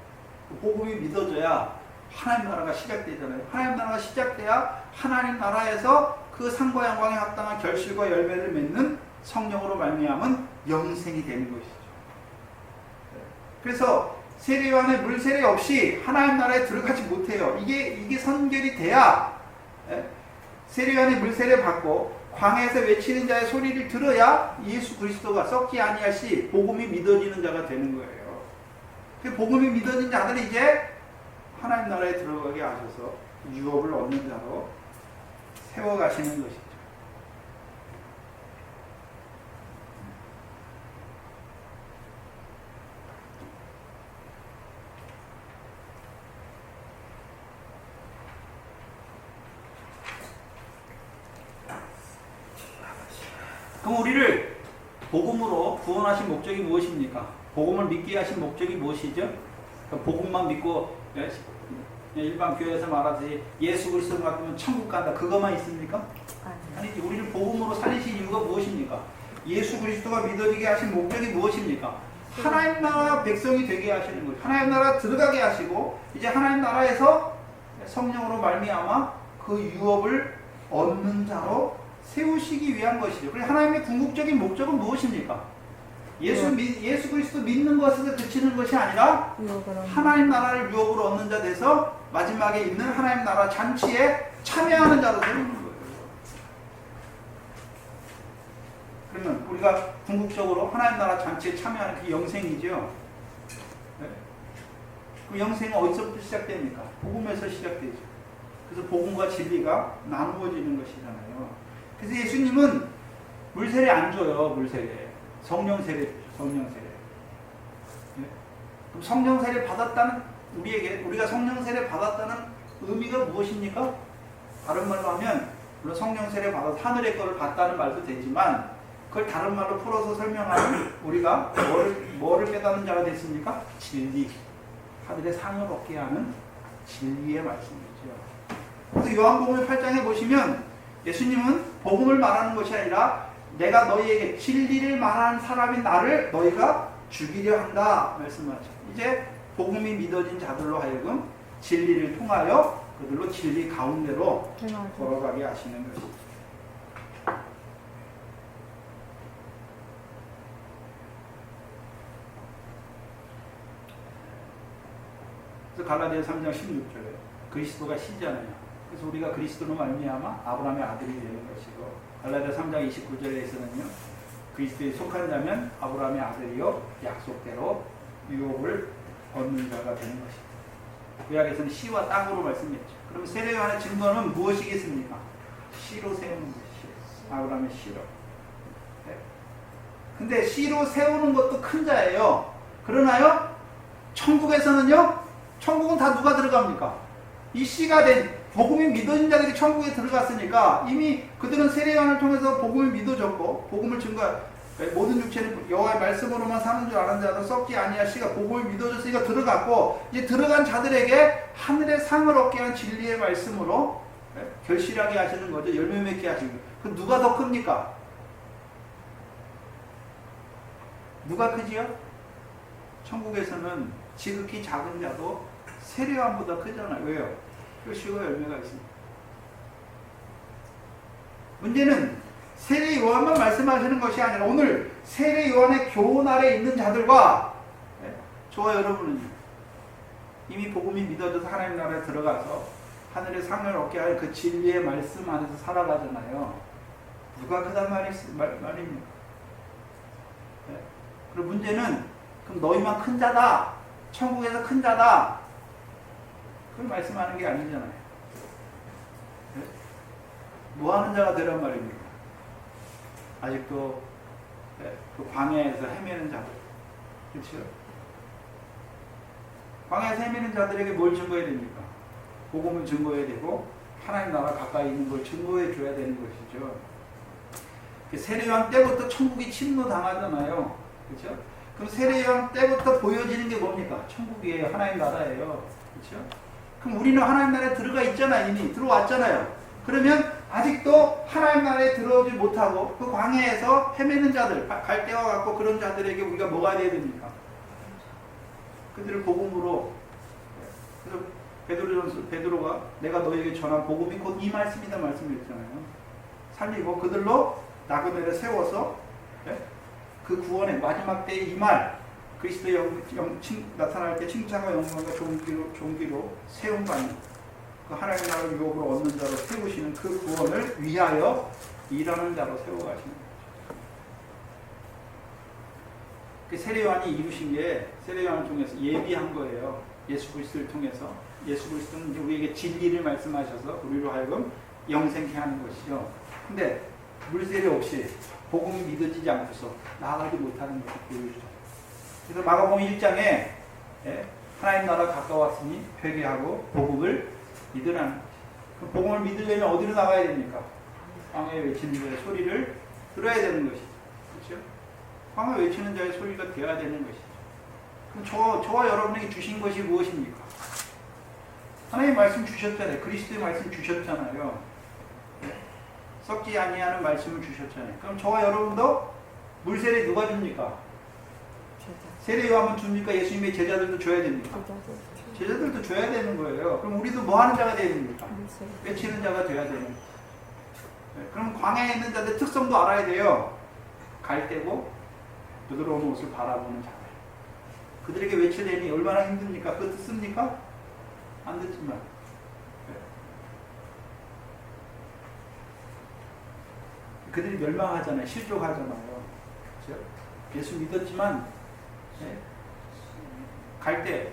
[SPEAKER 3] 그 복음이 믿어져야 하나님 나라가 시작되잖아요. 하나님 나라가 시작돼야 하나님 나라에서 그 상과 영광에 합당한 결실과 열매를 맺는 성령으로 말미암은 영생이 되는 것이죠. 그래서 세례 요한의 물세례 없이 하나님 나라에 들어가지 못해요. 이게 선결이 돼야, 세례 요한의 물세례 받고 광야에서 외치는 자의 소리를 들어야 예수 그리스도가 썩지 아니할 시 복음이 믿어지는 자가 되는 거예요. 그 복음이 믿어진 자들은 이제 하나님 나라에 들어가게 하셔서 유업을 얻는 자로 세워가시는 것이죠. 그럼 우리를 복음으로 구원하신 목적이 무엇입니까? 복음을 믿게 하신 목적이 무엇이죠? 복음만 믿고 일반 교회에서 말하듯이 예수 그리스도를 믿으면 천국 간다. 그것만 있습니까? 아니지. 우리를 복음으로 살리신 이유가 무엇입니까? 예수 그리스도가 믿어지게 하신 목적이 무엇입니까? 하나님 나라 백성이 되게 하시는 거예요. 하나님 나라 들어가게 하시고 이제 하나님 나라에서 성령으로 말미암아 그 유업을 얻는 자로 세우시기 위한 것이죠. 그래서 하나님의 궁극적인 목적은 무엇입니까? 예수 그리스도 믿는 것에서 그치는 것이 아니라 하나님 나라를 유업으로 얻는 자 돼서 마지막에 있는 하나님 나라 잔치에 참여하는 자로 되는 거예요. 그러면 우리가 궁극적으로 하나님 나라 잔치에 참여하는 그 영생이죠. 네? 그 영생은 어디서부터 시작됩니까? 복음에서 시작되죠. 그래서 복음과 진리가 나누어지는 것이잖아요. 그래서 예수님은 물세례 안 줘요. 물세례. 성령 세례 주죠. 성령 세례. 네? 그럼 성령 세례 받았다는 우리가 성령 세례 받았다는 의미가 무엇입니까? 다른 말로 하면 물론 성령 세례 받아서 하늘의 거를 받다는 말도 되지만 그걸 다른 말로 풀어서 설명하면 우리가 뭐를 깨닫는 자가 됐습니까? 진리. 하늘의 상을 얻게 하는 진리의 말씀이죠. 그래서 요한복음 8장에 보시면 예수님은 복음을 말하는 것이 아니라 내가 너희에게 진리를 말하는 사람인 나를 너희가 죽이려 한다 말씀하죠. 이제 복음이 믿어진 자들로 하여금 진리를 통하여 그들로 진리 가운데로 걸어가게 하시는 것이죠. 그래서 갈라디아 3장 16절에 그리스도가 시잖아요. 그래서 우리가 그리스도로 말미암아 아브라함의 아들이 되는 것이고 갈라디아 3장 29절에서는요. 그리스도에 속한 자면 아브라함의 아들이요 약속대로 유업을 얻는 자가 되는 것입니다. 구약에서는 씨와 땅으로 말씀했죠. 그럼 세례 요한의 증거는 무엇이겠습니까? 씨로 세우는 것이에요. 아브라함의 씨로. 네. 근데 씨로 세우는 것도 큰 자예요. 그러나요? 천국에서는요? 천국은 다 누가 들어갑니까? 이 씨가 된 복음이 믿어진 자들이 천국에 들어갔으니까 이미 그들은 세례 요한을 통해서 복음을 믿어졌고 복음을 모든 육체는 여호와의 말씀으로만 사는 줄 아는 자도 썩지 아니할 씨가 복음을 믿어졌으니까 들어갔고 이제 들어간 자들에게 하늘의 상을 얻게 한 진리의 말씀으로 결실하게 하시는 거죠. 열매 맺게 하시는 거죠. 그 누가 더 큽니까? 누가 크지요? 천국에서는 지극히 작은 자도 세례 요한보다 크잖아요. 왜요? 표시와 열매가 있습니다. 문제는 세례 요한만 말씀하시는 것이 아니라 오늘 세례 요한의 교훈 아래 있는 자들과 저와 여러분은 이미 복음이 믿어져서 하나님 나라에 들어가서 하늘의 상을 얻게 할 그 진리의 말씀 안에서 살아가잖아요. 누가 크단 말입니까? 그리고 문제는 그럼 너희만 큰 자다. 천국에서 큰 자다. 그걸 말씀하는 게 아니잖아요. 뭐 하는 자가 되란 말입니까? 아직도 그 광야에서 헤매는 자들. 그렇죠? 광야에서 헤매는 자들에게 뭘 증거해야 됩니까? 복음을 증거해야 되고 하나님 나라 가까이 있는 걸 증거해 줘야 되는 것이죠. 세례요한 때부터 천국이 침노당하잖아요. 그렇죠? 그럼 세례요한 때부터 보여지는 게 뭡니까? 천국이에요. 하나님 나라예요. 그렇죠? 그럼 우리는 하나님 나라에 들어가 있잖아요. 이미 들어왔잖아요. 그러면 아직도 하나님 나라에 들어오지 못하고 그 광야에서 헤매는 자들, 갈대와 같고 그런 자들에게 우리가 뭐가 돼야 됩니까? 그들을 복음으로. 그래서 베드로가 내가 너에게 전한 복음이 곧 이 말씀이다 말씀드렸잖아요. 살리고 그들로 나그네를 세워서 그 구원의 마지막 때의 이 말, 그리스도의 나타날 때 칭찬과 영광과 존귀로 세운 바니 그 하나님 나라를 유업으로 얻는 자로 세우시는 그 구원을 위하여 일하는 자로 세워가시는 거죠. 그 세례 요한이 이루신 게 세례 요한을 통해서 예비한 거예요. 예수 그리스도를 통해서. 예수 그리스도는 우리에게 진리를 말씀하셔서 우리로 하여금 영생케 하는 것이죠. 근데 물세례 없이 복음이 믿어지지 않고서 나아가지 못하는 것을 보여주죠. 그래서 마가복음 1장에 하나님 나라 가까웠으니 회개하고 복음을 믿으라는 거죠. 그 복음을 믿으려면 어디로 나가야 됩니까? 광야에 외치는 소리를 들어야 되는 것이죠. 그렇죠? 광야 외치는 자의 소리가 되어야 되는 것이죠. 그럼 저와 여러분에게 주신 것이 무엇입니까? 하나님 말씀 주셨잖아요. 그리스도의 말씀 주셨잖아요. 썩지 아니하는 말씀을 주셨잖아요. 그럼 저와 여러분도 물세례 누가 줍니까? 세례 요한만 줍니까? 예수님의 제자들도 줘야 됩니까? 제자들도 줘야 되는 거예요. 그럼 우리도 뭐 하는 자가 되어야 됩니까? 외치는 자가 되어야 되는 거예요. 그럼 광야에 있는 자들 특성도 알아야 돼요. 갈대고 부드러운 옷을 바라보는 자들. 그들에게 외치려니 얼마나 힘듭니까? 그거 듣습니까? 안 듣지만. 그들이 멸망하잖아요. 실족하잖아요. 그렇죠? 예수 믿었지만 갈대,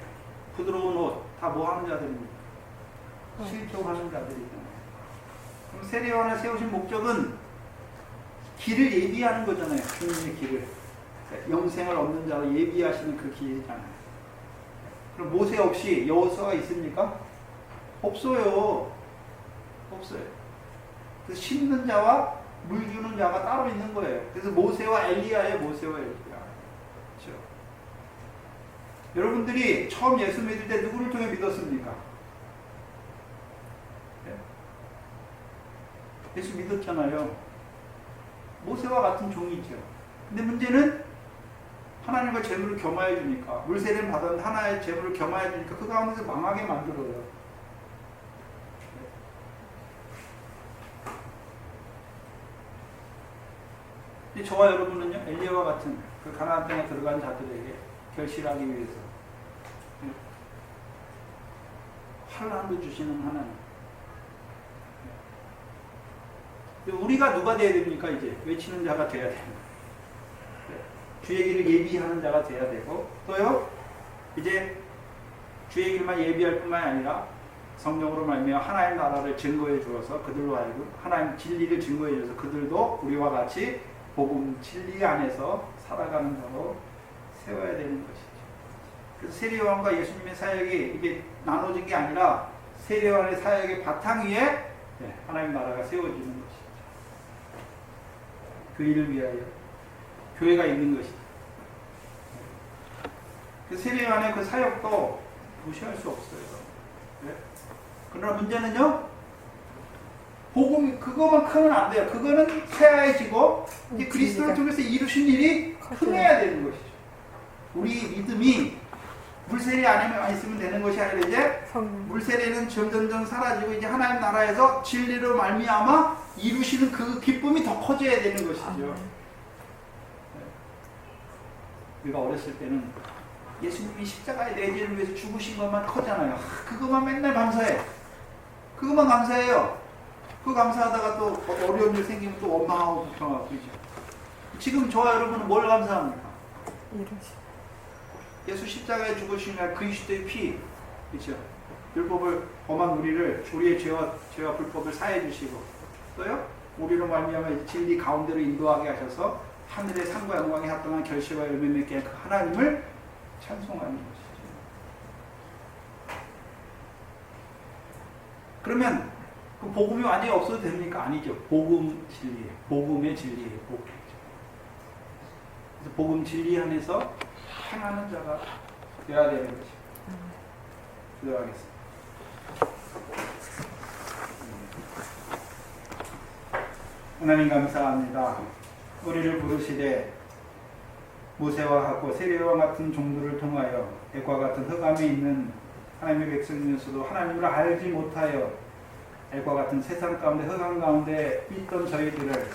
[SPEAKER 3] 부드러운 옷 다 뭐 하는 자들입니까? 실족하는 자들이잖아요. 그럼 세례 요한을 세우신 목적은 길을 예비하는 거잖아요. 주님의 길을. 영생을 얻는 자로 예비하시는 그 길이잖아요. 그럼 모세 없이 여호수아가 있습니까? 없어요. 없어요. 그래서 심는 자와 물 주는 자가 따로 있는 거예요. 그래서 모세와 엘리야예요. 모세와 엘리야. 그렇죠? 여러분들이 처음 예수 믿을 때 누구를 통해 믿었습니까? 예수 믿었잖아요. 모세와 같은 종이죠. 근데 문제는 하나님과 재물을 겸하여 주니까, 물세례를 받은 하나의 재물을 겸하여 주니까 그 가운데서 망하게 만들어요. 저와 여러분은요, 엘리야와 같은 그 가나안 땅에 들어간 자들에게 결실하기 위해서 환난도 주시는 하나님. 우리가 누가 되어야 됩니까? 이제 외치는 자가 되어야 됩니다. 주의 길을 예비하는 자가 되어야 되고, 또요 이제 주의 길만 예비할 뿐만 아니라 성령으로 말미암아 하나님 나라를 증거해 주어서 그들로 하여금 하나님 진리를 증거해 주어서 그들도 우리와 같이 복음 진리 안에서 살아가는 자로 세워야 되는 것이죠. 그래서 세례 요한과 예수님의 사역이 이게 나눠진 게 아니라 세례 요한의 사역의 바탕 위에 하나님 나라가 세워지는 것이죠. 그 일을 위하여 교회가 있는 것이죠. 그 세례 요한의 그 사역도 무시할 수 없어요. 그러나 문제는요, 복음 그거만큼은 안 돼요. 그거는 세아해지고 이제 그리스도를 통해서 이루신 일이 흥해야 되는 것이죠. 우리 믿음이 물세례 안에만 있으면 되는 것이 아니라 이제 물세례는 점점점 사라지고 이제 하나님 나라에서 진리로 말미암아 이루시는 그 기쁨이 더 커져야 되는 것이죠. 우리가 어렸을 때는 예수님이 십자가의 내 죄를 위해서 죽으신 것만 커잖아요. 그것만 맨날 감사해. 그것만 감사해요. 그 감사하다가 또 어려운 일 생기면 또 원망하고 불평하고 그러죠. 지금 저와 여러분은 뭘 감사합니까? 예수 십자가에 죽으신 날 그리스도의 피, 그렇죠? 율법을 범한 우리의 죄와 불법을 사해 주시고, 또요 우리로 말미암아 진리 가운데로 인도하게 하셔서 하늘의 상과 영광에 합당한 결실과 열매 맺게 한 그 하나님을 찬송하는 것이죠. 그러면 그 복음이 완전히 없어도 됩니까? 아니죠. 복음 진리예요. 복음의 진리예요. 그래서 복음 진리 안에서 행하는 자가 되어야 되는 것이죠. 기도하겠습니다. 하나님 감사합니다. 우리를 부르시되 모세와 같고 세례와 같은 종들을 통하여 액과 같은 흑암에 있는 하나님의 백성 중에서도 하나님을 알지 못하여 액과 같은 세상 가운데 흑암 가운데 있던 저희들을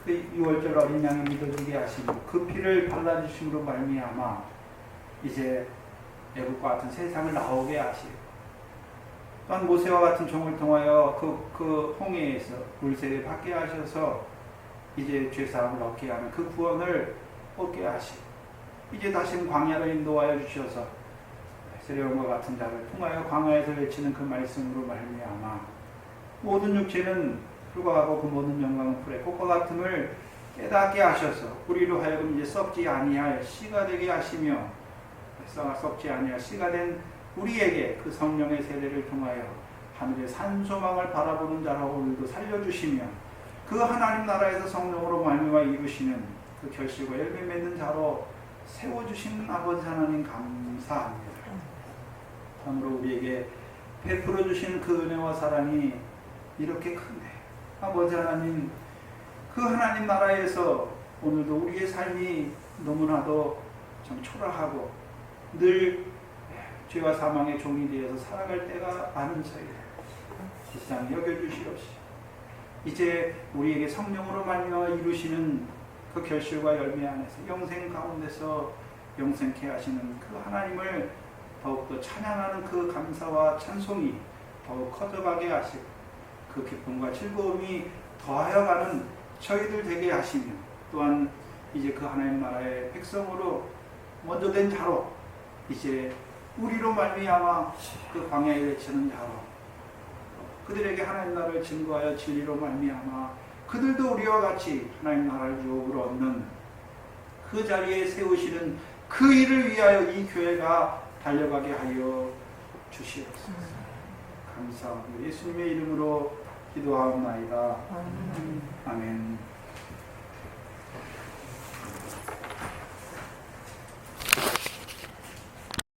[SPEAKER 3] 그 유월절 어린 양을 믿어주게 하시고 그 피를 발라주심으로 말미암아 이제 애국과 같은 세상을 나오게 하시고 또한 모세와 같은 종을 통하여 그 홍해에서 물세례 받게 하셔서 이제 죄사함을 얻게 하는 그 구원을 얻게 하시고 이제 다시는 광야를 인도하여 주셔서 세례원과 같은 자를 통하여 광야에서 외치는 그 말씀으로 말미암아 모든 육체는 불과하고 그 모든 영광은 불의 꽃과 같음을 깨닫게 하셔서 우리로 하여금 이제 썩지 아니할 씨가 되게 하시며 썩지 아니할 씨가 된 우리에게 그 성령의 세례를 통하여 하늘의 산소망을 바라보는 자라고 우리도 살려주시며 그 하나님 나라에서 성령으로 말미암아 이루시는 그 결실과 열매 맺는 자로 세워주신 아버지 하나님 감사합니다. 참으로 우리에게 베풀어 주신 그 은혜와 사랑이 이렇게 큰데 아버지 하나님, 그 하나님 나라에서 오늘도 우리의 삶이 너무나도 좀 초라하고 늘 죄와 사망의 종이 되어서 살아갈 때가 많은 저희들 불쌍히 여겨주시옵시고, 이제 우리에게 성령으로 말미암아 이루시는 그 결실과 열매 안에서 영생 가운데서 영생케 하시는 그 하나님을 더욱더 찬양하는 그 감사와 찬송이 더욱 커져가게 하시고, 그 기쁨과 즐거움이 더하여가는 저희들 되게 하시며, 또한 이제 그 하나님 나라의 백성으로 먼저 된 자로 이제 우리로 말미암아 그 광야에 외치는 자로 그들에게 하나님 나라를 증거하여 진리로 말미암아 그들도 우리와 같이 하나님 나라를 유업으로 얻는 그 자리에 세우시는 그 일을 위하여 이 교회가 달려가게 하여 주시옵소서. 감사합니다. 예수님의 이름으로 기도하옵나이다.
[SPEAKER 2] 아멘.